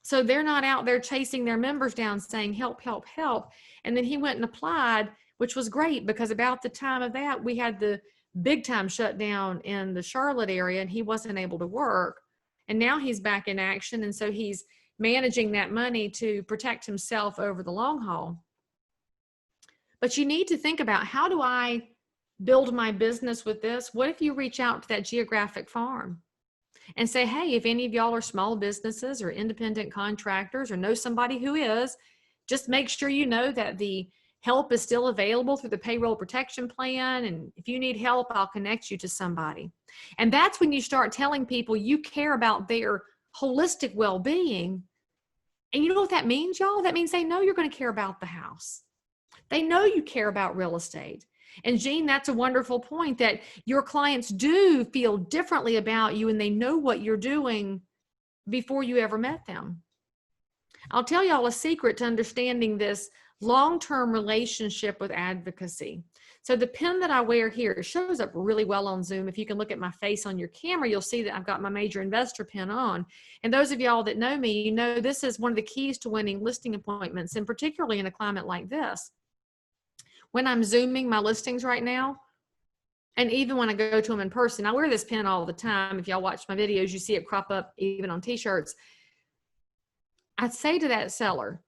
So they're not out there chasing their members down saying, help, help, help. And then he went and applied, which was great, because about the time of that, we had the big time shutdown in the Charlotte area, and he wasn't able to work. And now he's back in action. And so he's managing that money to protect himself over the long haul. But you need to think about, how do I build my business with this? What if you reach out to that geographic farm and say, hey, if any of y'all are small businesses or independent contractors or know somebody who is, just make sure you know that the help is still available through the payroll protection plan. And if you need help, I'll connect you to somebody. And that's when you start telling people you care about their holistic well-being. And you know what that means, y'all? That means they know you're going to care about the house. They know you care about real estate. And Jean, that's a wonderful point, that your clients do feel differently about you and they know what you're doing before you ever met them. I'll tell y'all a secret to understanding this long-term relationship with advocacy. So the pin that I wear here, it shows up really well on Zoom. If you can look at my face on your camera, you'll see that I've got my major investor pin on. And those of y'all that know me, you know this is one of the keys to winning listing appointments, and particularly in a climate like this. When I'm Zooming my listings right now, and even when I go to them in person, I wear this pin all the time. If y'all watch my videos, you see it crop up even on t-shirts. I'd say to that seller,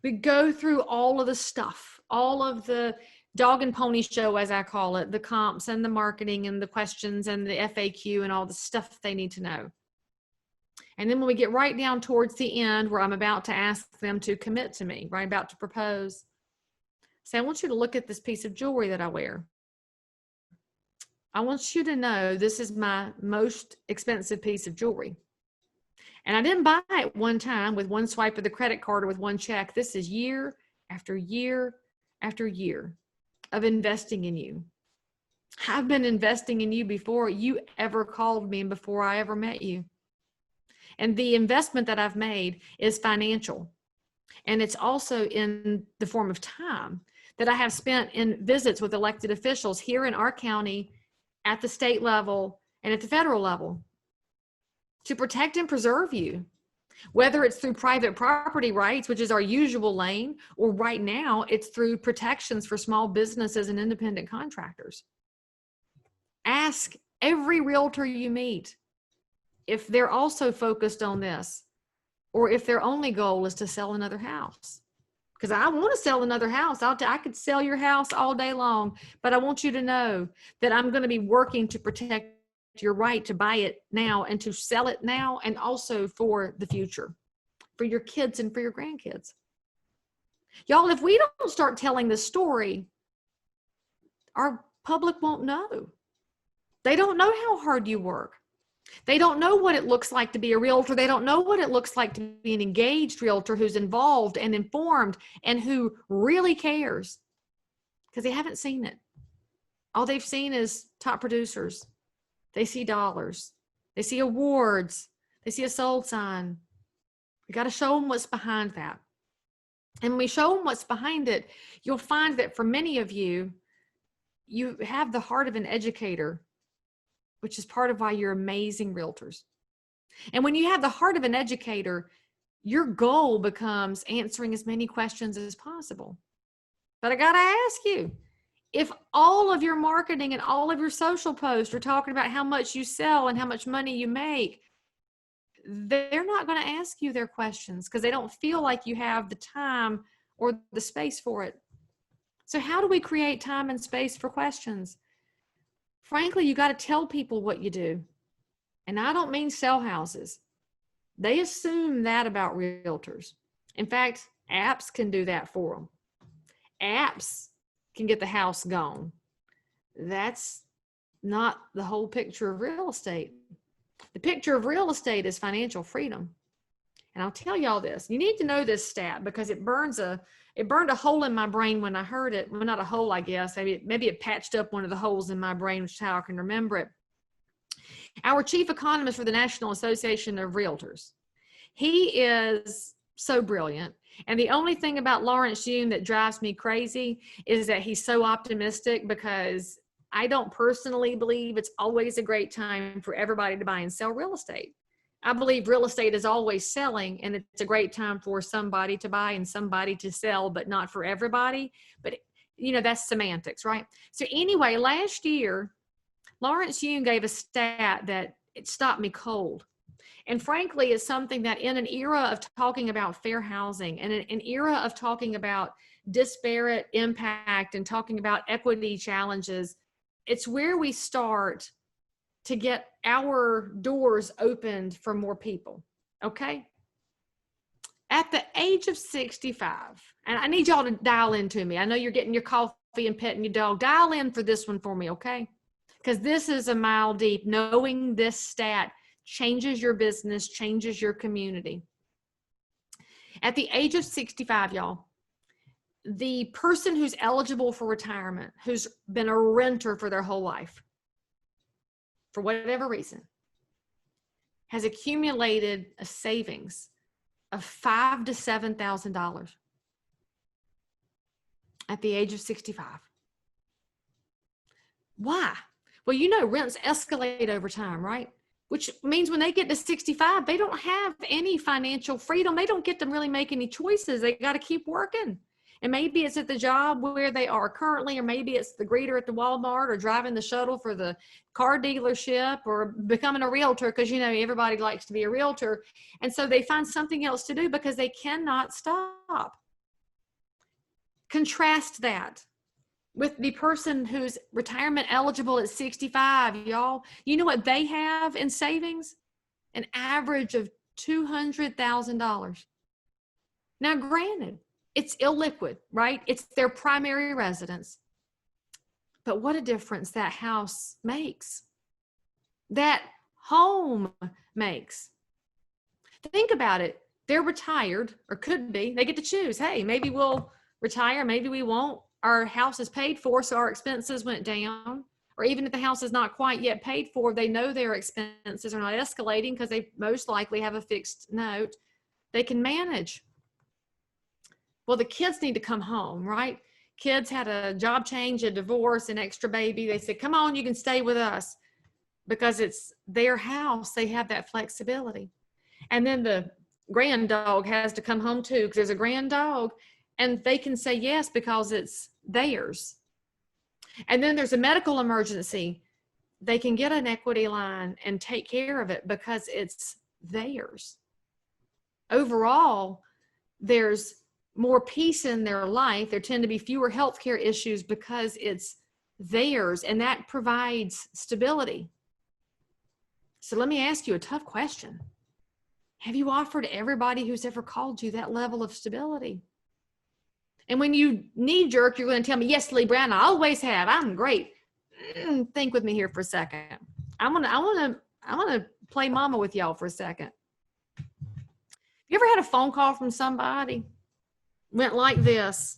we go through all of the stuff, all of the dog and pony show, as I call it, the comps and the marketing and the questions and the FAQ and all the stuff they need to know. And then when we get right down towards the end, where I'm about to ask them to commit to me, right, about to propose, say, I want you to look at this piece of jewelry that I wear. I want you to know this is my most expensive piece of jewelry. And I didn't buy it one time with one swipe of the credit card or with one check. This is year after year after year of investing in you. I've been investing in you before you ever called me and before I ever met you. And the investment that I've made is financial. And it's also in the form of time that I have spent in visits with elected officials here in our county, at the state level, and at the federal level, to protect and preserve you, whether it's through private property rights, which is our usual lane, or right now it's through protections for small businesses and independent contractors. Ask every realtor you meet if they're also focused on this, or if their only goal is to sell another house. Because I want to sell another house. I could sell your house all day long, but I want you to know that I'm going to be working to protect your right to buy it now and to sell it now, and also for the future, for your kids and for your grandkids. Y'all, if we don't start telling the story, our public won't know. They don't know how hard you work. They don't know what it looks like to be a realtor. They don't know what it looks like to be an engaged realtor who's involved and informed and who really cares, because they haven't seen it. All they've seen is top producers. They see dollars. They see awards. They see a sold sign. We got to show them what's behind that. And when we show them what's behind it, you'll find that for many of you, you have the heart of an educator, which is part of why you're amazing realtors. And when you have the heart of an educator, your goal becomes answering as many questions as possible. But I got to ask you, if all of your marketing and all of your social posts are talking about how much you sell and how much money you make, they're not going to ask you their questions because they don't feel like you have the time or the space for it. So how do we create time and space for questions? Frankly, you got to tell people what you do. And I don't mean sell houses. They assume that about realtors. In fact, apps can do that for them. apps can get the house gone. That's not the whole picture of real estate. The picture of real estate is financial freedom. And I'll tell y'all this. You need to know this stat because it burned a hole in my brain when I heard it. Well, not a hole, I guess. Maybe it patched up one of the holes in my brain, which is how I can remember it. Our chief economist for the National Association of Realtors. He is so brilliant. And the only thing about Lawrence Yun that drives me crazy is that he's so optimistic, because I don't personally believe it's always a great time for everybody to buy and sell real estate. I believe real estate is always selling, and it's a great time for somebody to buy and somebody to sell, but not for everybody. But, that's semantics, right? So anyway, last year, Lawrence Yun gave a stat that it stopped me cold. And frankly, it's something that in an era of talking about fair housing and an era of talking about disparate impact and talking about equity challenges, it's where we start to get our doors opened for more people, okay? At the age of 65, and I need y'all to dial into me. I know you're getting your coffee and petting your dog. Dial in for this one for me, okay? Because this is a mile deep. Knowing this stat changes your business, changes your community. At the age of 65, y'all, the person who's eligible for retirement, who's been a renter for their whole life, for whatever reason, has accumulated a savings of $5,000 to $7,000 at the age of 65. Why? Well, rents escalate over time, right? Which means when they get to 65, they don't have any financial freedom. They don't get to really make any choices. They got to keep working. And maybe it's at the job where they are currently, or maybe it's the greeter at the Walmart, or driving the shuttle for the car dealership, or becoming a realtor, because, everybody likes to be a realtor. And so they find something else to do because they cannot stop. Contrast that with the person who's retirement eligible at 65, y'all. You know what they have in savings? An average of $200,000. Now, granted, it's illiquid, right? It's their primary residence. But what a difference that house makes. That home makes. Think about it. They're retired, or could be. They get to choose. Hey, maybe we'll retire, maybe we won't. Our house is paid for, so our expenses went down. Or even if the house is not quite yet paid for, they know their expenses are not escalating because they most likely have a fixed note. They can manage. Well, the kids need to come home, right? Kids had a job change, a divorce, an extra baby. They said, come on, you can stay with us, because it's their house. They have that flexibility. And then the grand dog has to come home too, because there's a grand dog, and they can say yes because it's theirs. And then there's a medical emergency. They can get an equity line and take care of it because it's theirs. Overall, there's more peace in their life. There tend to be fewer healthcare issues because it's theirs, and that provides stability. So let me ask you a tough question. Have you offered everybody who's ever called you that level of stability? And when you knee jerk, you're going to tell me, yes, Leigh Brown, I always have. I'm great. Think with me here for a second. I want to play mama with y'all for a second. You ever had a phone call from somebody? Went like this.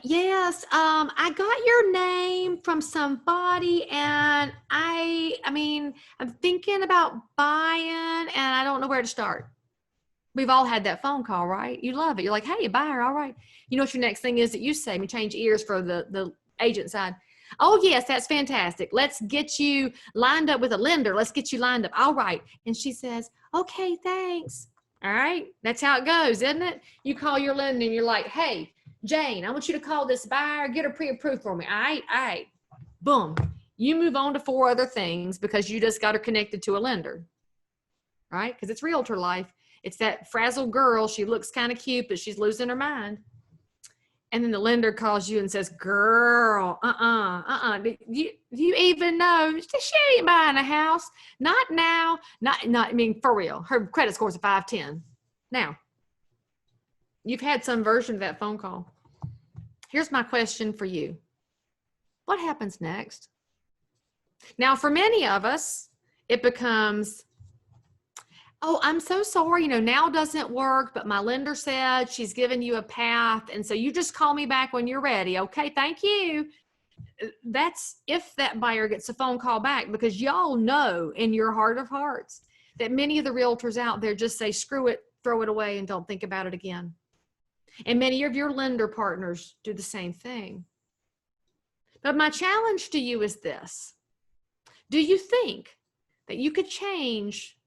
Yes, I got your name from somebody, and I'm thinking about buying, and I don't know where to start. We've all had that phone call, right? You love it. You're like, hey, buyer, all right. You know what your next thing is that you say? We change ears for the agent side. Oh, yes, that's fantastic. Let's get you lined up with a lender. Let's get you lined up. All right. And she says, okay, thanks. All right. That's how it goes, isn't it? You call your lender and you're like, hey, Jane, I want you to call this buyer, get her pre-approved for me. All right. Boom. You move on to 4 other things because you just got her connected to a lender, right? Because it's realtor life. It's that frazzled girl. She looks kind of cute, but she's losing her mind. And then the lender calls you and says, girl, do you even know? She ain't buying a house. Not now. Not, for real. Her credit score's a 510. Now, You've had some version of that phone call. Here's my question for you. What happens next? Now, for many of us, it becomes, oh, I'm so sorry, now doesn't work, but my lender said she's given you a path. And so you just call me back when you're ready. Okay, thank you. That's if that buyer gets a phone call back, because y'all know in your heart of hearts that many of the realtors out there just say, screw it, throw it away, and don't think about it again. And many of your lender partners do the same thing. But my challenge to you is this. Do you think that you could change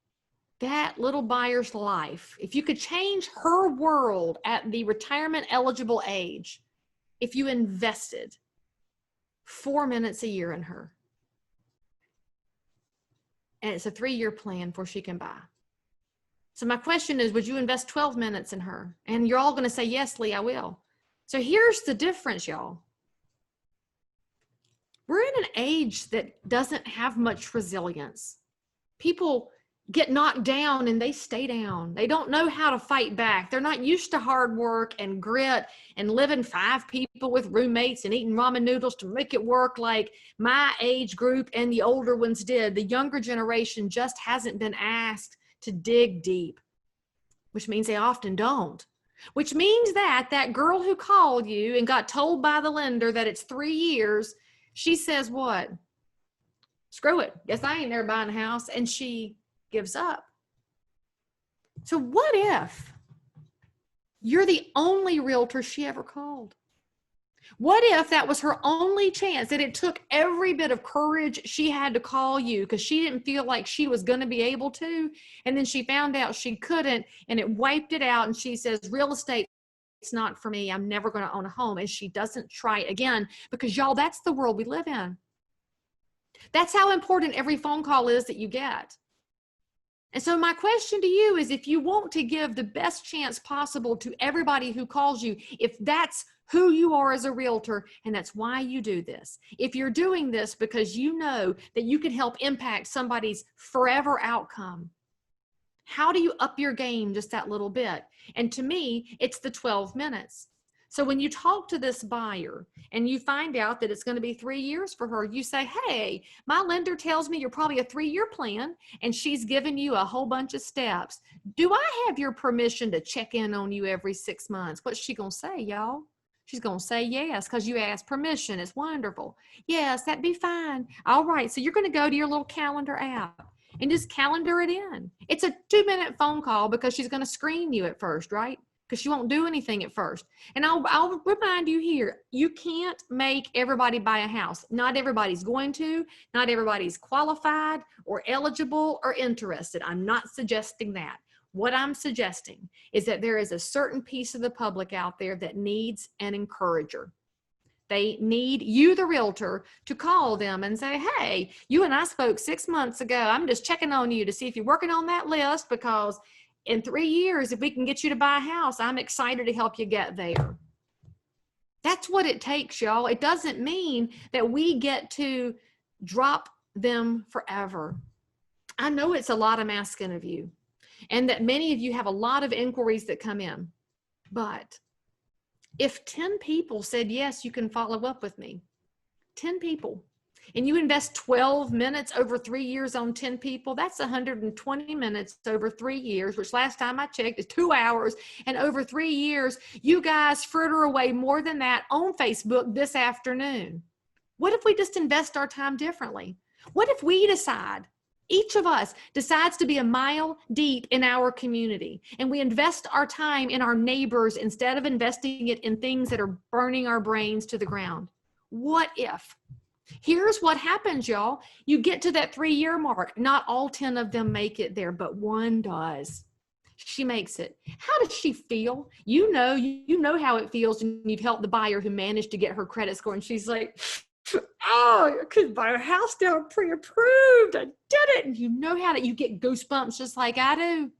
that little buyer's life, if you could change her world at the retirement eligible age, if you invested 4 minutes a year in her? And it's a 3-year plan before she can buy. So my question is, would you invest 12 minutes in her? And you're all going to say, yes, Leigh, I will. So here's the difference, y'all. We're in an age that doesn't have much resilience. People get knocked down and they stay down. They don't know how to fight back. They're not used to hard work and grit and living 5 people with roommates and eating ramen noodles to make it work like my age group and the older ones did. The younger generation just hasn't been asked to dig deep, which means they often don't. Which means that girl who called you and got told by the lender that it's 3 years, she says what? Screw it. Guess I ain't never buying a house. And she gives up. So what if you're the only realtor she ever called? What if that was her only chance, that it took every bit of courage she had to call you because she didn't feel like she was going to be able to, and then she found out she couldn't, and it wiped it out, and she says, real estate, it's not for me. I'm never going to own a home. And she doesn't try again, because y'all, that's the world we live in. That's how important every phone call is that you get. And so my question to you is, if you want to give the best chance possible to everybody who calls you, if that's who you are as a realtor, and that's why you do this, if you're doing this because you know that you can help impact somebody's forever outcome, how do you up your game just that little bit? And to me, it's the 12 minutes. So when you talk to this buyer and you find out that it's going to be 3 years for her, you say, hey, my lender tells me you're probably a 3-year plan, and she's given you a whole bunch of steps. Do I have your permission to check in on you every 6 months? What's she going to say, y'all? She's going to say yes, because you asked permission. It's wonderful. Yes, that'd be fine. All right. So you're going to go to your little calendar app and just calendar it in. It's a 2-minute phone call, because she's going to screen you at first, right? Because she won't do anything at first. And I'll remind you here, you can't make everybody buy a house. Not everybody's going to. Not everybody's qualified or eligible or interested. I'm not suggesting that. What I'm suggesting is that there is a certain piece of the public out there that needs an encourager. They need you, the realtor, to call them and say, hey, you and I spoke 6 months ago. I'm just checking on you to see if you're working on that list, because in 3 years, if we can get you to buy a house, I'm excited to help you get there. That's what it takes, y'all. It doesn't mean that we get to drop them forever. I know it's a lot I'm asking of you, and that many of you have a lot of inquiries that come in. But if 10 people said, yes, you can follow up with me, 10 people, and you invest 12 minutes over 3 years on 10 people, that's 120 minutes over 3 years, which last time I checked is 2 hours. And over 3 years, you guys fritter away more than that on Facebook this afternoon. What if we just invest our time differently? What if we decide, each of us decides to be a mile deep in our community, and we invest our time in our neighbors instead of investing it in things that are burning our brains to the ground? What if? Here's what happens, y'all. You get to that 3-year mark. Not all 10 of them make it there, but one does. She makes it. How does she feel? You know how it feels when you've helped the buyer who managed to get her credit score, and she's like, oh, I could buy a house now, pre-approved. I did it. And you know how that you get goosebumps just like I do.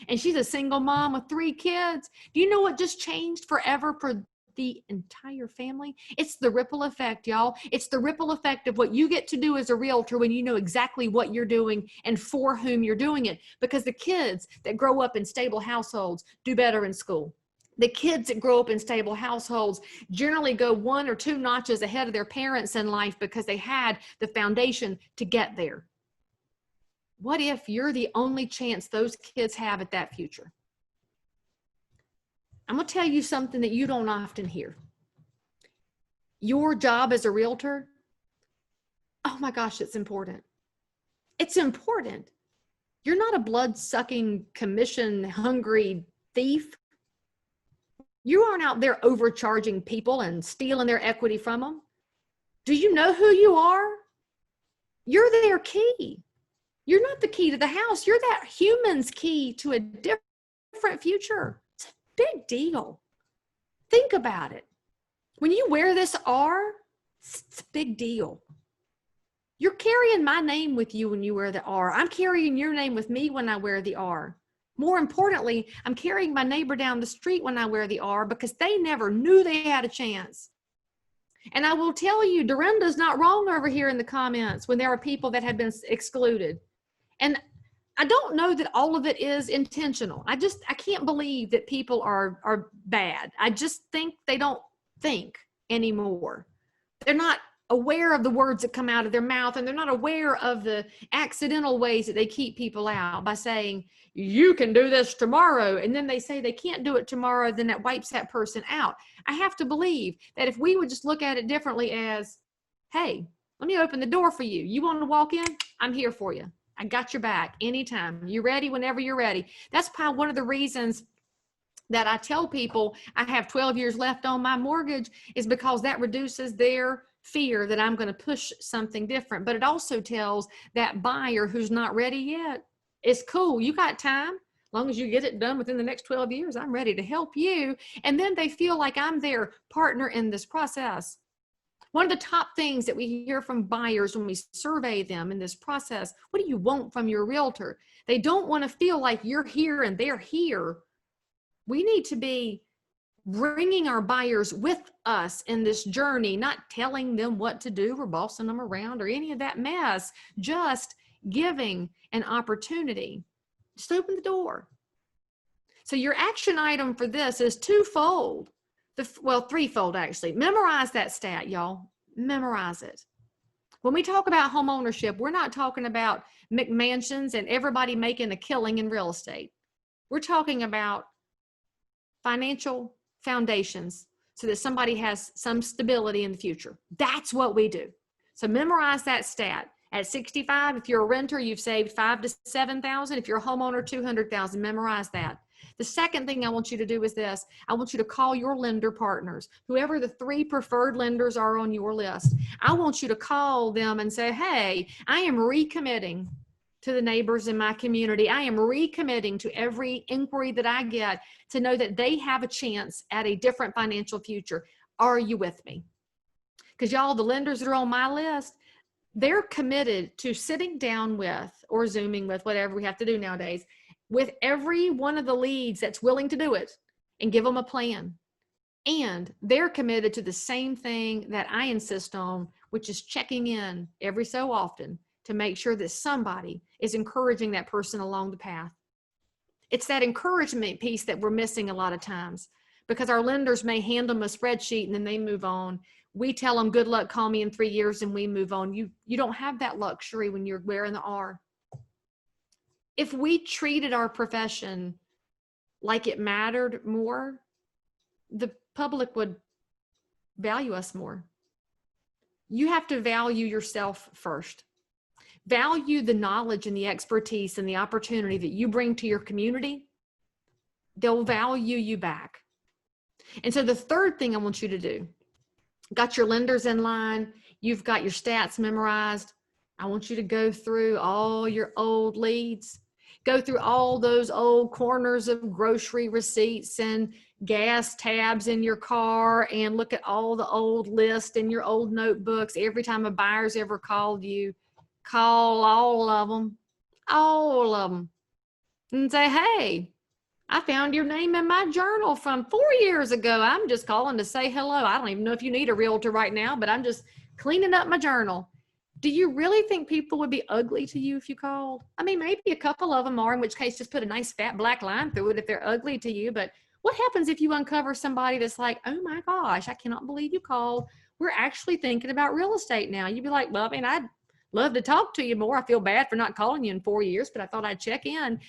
And she's a single mom with 3 kids. Do you know what just changed forever for the entire family? It's the ripple effect, y'all. It's the ripple effect of what you get to do as a realtor when you know exactly what you're doing and for whom you're doing it. Because the kids that grow up in stable households do better in school. The kids that grow up in stable households generally go 1 or 2 notches ahead of their parents in life because they had the foundation to get there. What if you're the only chance those kids have at that future? I'm going to tell you something that you don't often hear. Your job as a realtor, oh my gosh, it's important. It's important. You're not a blood-sucking, commission-hungry thief. You aren't out there overcharging people and stealing their equity from them. Do you know who you are? You're their key. You're not the key to the house. You're that human's key to a different future. It's a big deal. Think about it. When you wear this R, it's a big deal. You're carrying my name with you when you wear the R. I'm carrying your name with me when I wear the R. More importantly, I'm carrying my neighbor down the street when I wear the R because they never knew they had a chance. And I will tell you, Dorinda's not wrong over here in the comments when there are people that have been excluded. And I don't know that all of it is intentional. I can't believe that people are bad. I just think they don't think anymore. They're not aware of the words that come out of their mouth, and they're not aware of the accidental ways that they keep people out by saying, you can do this tomorrow. And then they say they can't do it tomorrow, then that wipes that person out. I have to believe that if we would just look at it differently as, hey, let me open the door for you. You want to walk in? I'm here for you. I got your back anytime. You ready whenever you're ready. That's probably one of the reasons that I tell people I have 12 years left on my mortgage, is because that reduces their fear that I'm going to push something different. But it also tells that buyer who's not ready yet, it's cool. You got time. As long as you get it done within the next 12 years, I'm ready to help you. And then they feel like I'm their partner in this process. One of the top things that we hear from buyers when we survey them in this process, what do you want from your realtor? They don't want to feel like you're here and they're here. We need to be bringing our buyers with us in this journey, not telling them what to do or bossing them around or any of that mess, just giving an opportunity. Just open the door. So your action item for this is twofold. Well, threefold actually. Memorize that stat, y'all. Memorize it. When we talk about home ownership, we're not talking about McMansions and everybody making a killing in real estate. We're talking about financial foundations so that somebody has some stability in the future. That's what we do. So memorize that stat. At 65, if you're a renter, you've saved $5,000 to $7,000. If you're a homeowner, $200,000. Memorize that. The second thing I want you to do is this. I want you to call your lender partners, whoever the 3 preferred lenders are on your list. I want you to call them and say, hey, I am recommitting to the neighbors in my community. I am recommitting to every inquiry that I get to know that they have a chance at a different financial future. Are you with me? Because y'all, the lenders that are on my list, they're committed to sitting down with, or Zooming with, whatever we have to do nowadays, with every one of the leads that's willing to do it and give them a plan. And they're committed to the same thing that I insist on, which is checking in every so often to make sure that somebody is encouraging that person along the path. It's that encouragement piece that we're missing a lot of times, because our lenders may hand them a spreadsheet and then they move on. We tell them, good luck, call me in 3 years, and we move on. You don't have that luxury when you're wearing the R. If we treated our profession like it mattered more, the public would value us more. You have to value yourself first. Value the knowledge and the expertise and the opportunity that you bring to your community. They'll value you back. And so the third thing I want you to do, got your lenders in line, you've got your stats memorized. I want you to go through all your old leads, go through all those old corners of grocery receipts and gas tabs in your car, and look at all the old lists in your old notebooks. Every time a buyer's ever called you, call all of them, and say, hey, I found your name in my journal from 4 years ago. I'm just calling to say hello. I don't even know if you need a realtor right now, but I'm just cleaning up my journal. Do you really think people would be ugly to you if you called? I mean, maybe a couple of them are, in which case just put a nice fat black line through it if they're ugly to you. But What happens if you uncover somebody that's like, oh my gosh, I cannot believe you called. We're actually thinking about real estate now. You'd be like, well, I mean, I'd love to talk to you more. I feel bad for not calling you in 4 years, but I thought I'd check in.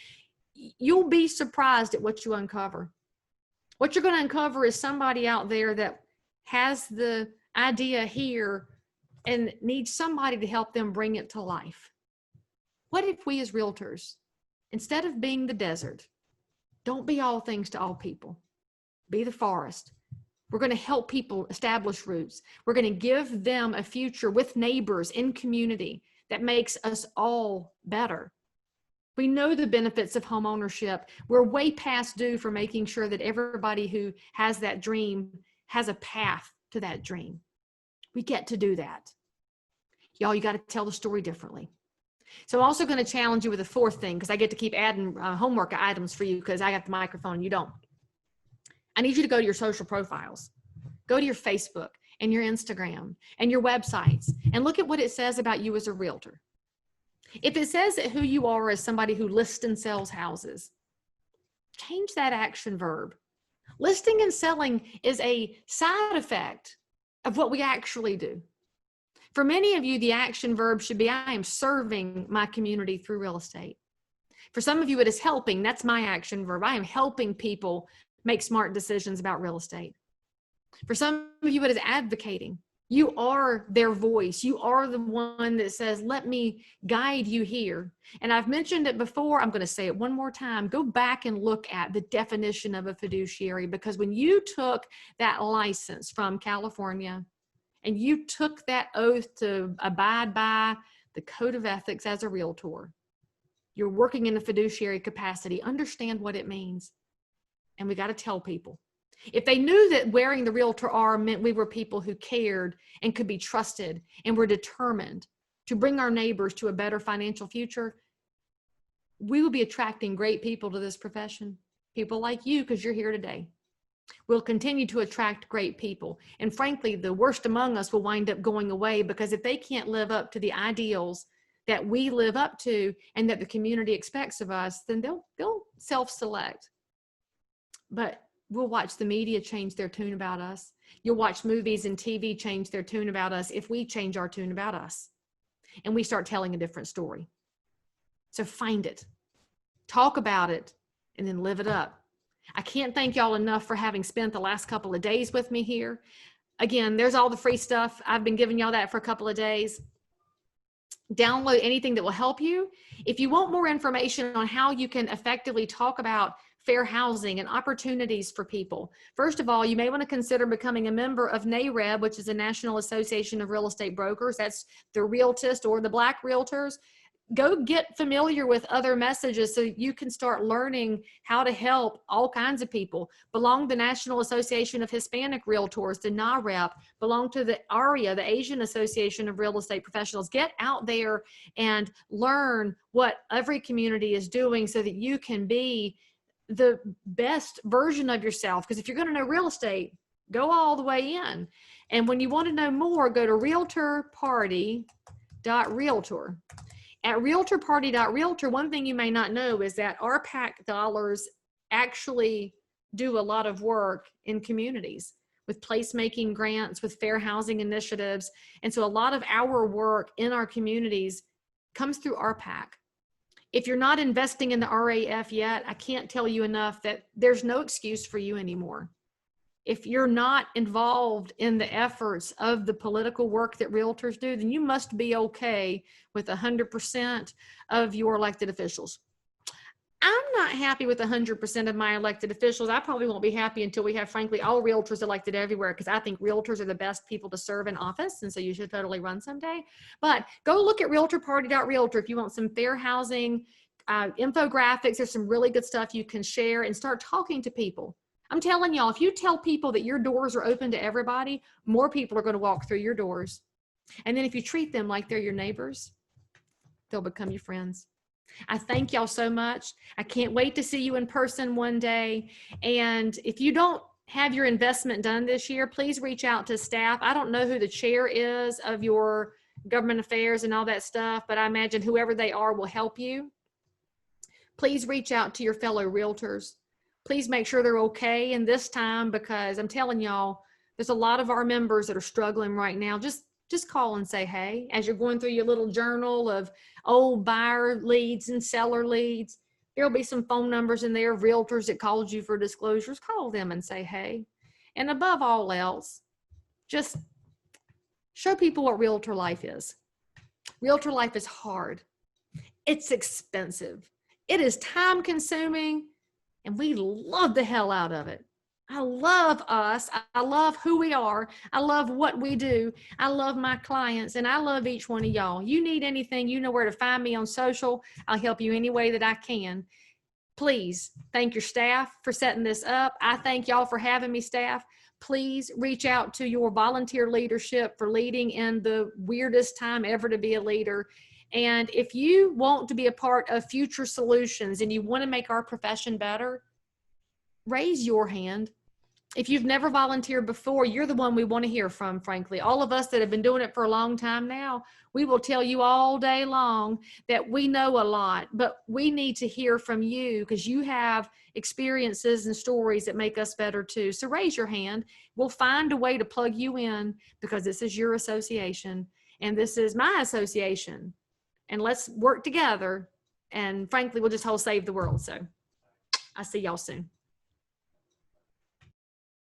You'll be surprised at what you uncover. What you're going to uncover is somebody out there that has the idea here and needs somebody to help them bring it to life. What if we as realtors, instead of being the desert, don't be all things to all people, be the forest. We're going to help people establish roots. We're going to give them a future with neighbors in community that makes us all better. We know the benefits of home ownership. We're way past due for making sure that everybody who has that dream has a path to that dream. We get to do that. Y'all, you got to tell the story differently. So I'm also going to challenge you with a fourth thing, because I get to keep adding homework items for you because I got the microphone and you don't. I need you to go to your social profiles. Go to your Facebook and your Instagram and your websites and look at what it says about you as a realtor. If it says that who you are as somebody who lists and sells houses, change that action verb. Listing and selling is a side effect of what we actually do. For many of you, the action verb should be, I am serving my community through real estate. For some of you, it is helping. That's my action verb. I am helping people make smart decisions about real estate. For some of you, it is advocating. You are their voice. You are the one that says, let me guide you here. And I've mentioned it before. I'm going to say it one more time. Go back and look at the definition of a fiduciary, because when you took that license from California and you took that oath to abide by the code of ethics as a realtor, you're working in a fiduciary capacity. Understand what it means. And we got to tell people. If they knew that wearing the Realtor R meant we were people who cared and could be trusted and were determined to bring our neighbors to a better financial future, we will be attracting great people to this profession. People like you, because you're here today. We'll continue to attract great people. And frankly, the worst among us will wind up going away, because if they can't live up to the ideals that we live up to and that the community expects of us, then they'll self-select. But we'll watch the media change their tune about us. You'll watch movies and TV change their tune about us if we change our tune about us and we start telling a different story. So find it, talk about it, and then live it up. I can't thank y'all enough for having spent the last couple of days with me here. Again, there's all the free stuff. I've been giving y'all that for a couple of days. Download anything that will help you. If you want more information on how you can effectively talk about fair housing and opportunities for people, first of all, you may want to consider becoming a member of NAREB, which is the National Association of Real Estate Brokers. That's the Realtist or the Black Realtors. Go get familiar with other messages so you can start learning how to help all kinds of people. Belong to the National Association of Hispanic Realtors, the NAREP. Belong to the ARIA, the Asian Association of Real Estate Professionals. Get out there and learn what every community is doing so that you can be the best version of yourself. Because if you're going to know real estate, go all the way in. And when you want to know more, go to realtorparty.realtor. At realtorparty.realtor, one thing you may not know is that RPAC dollars actually do a lot of work in communities with placemaking grants, with fair housing initiatives. And so a lot of our work in our communities comes through RPAC. If you're not investing in the RAF yet, I can't tell you enough that there's no excuse for you anymore. If you're not involved in the efforts of the political work that realtors do, then you must be okay with 100% of your elected officials. I'm not happy with 100% of my elected officials. I probably won't be happy until we have, frankly, all realtors elected everywhere, because I think realtors are the best people to serve in office. And so you should totally run someday. But go look at realtorparty.realtor if you want some fair housing infographics. There's some really good stuff you can share and start talking to people. I'm telling y'all, if you tell people that your doors are open to everybody, more people are going to walk through your doors. And then if you treat them like they're your neighbors, they'll become your friends. I thank y'all so much. I can't wait to see you in person one day. And if you don't have your investment done this year, please reach out to staff. I don't know who the chair is of your government affairs and all that stuff, but I imagine whoever they are will help you. Please reach out to your fellow realtors. Please make sure they're okay in this time, because I'm telling y'all, there's a lot of our members that are struggling right now. Just call and say, hey, as you're going through your little journal of old buyer leads and seller leads, there'll be some phone numbers in there of realtors that called you for disclosures. Call them and say, hey. And above all else, just show people what realtor life is. Realtor life is hard. It's expensive. It is time consuming, and we love the hell out of it. I love us. I love who we are. I love what we do. I love my clients, and I love each one of y'all. You need anything, you know where to find me on social. I'll help you any way that I can. Please thank your staff for setting this up. I thank y'all for having me, staff. Please reach out to your volunteer leadership for leading in the weirdest time ever to be a leader. And if you want to be a part of future solutions and you want to make our profession better, raise your hand. If you've never volunteered before, you're the one we want to hear from, frankly. All of us that have been doing it for a long time now, we will tell you all day long that we know a lot, but we need to hear from you because you have experiences and stories that make us better too. So raise your hand. We'll find a way to plug you in, because this is your association and this is my association. And let's work together. And frankly, we'll just whole save the world. So I see y'all soon.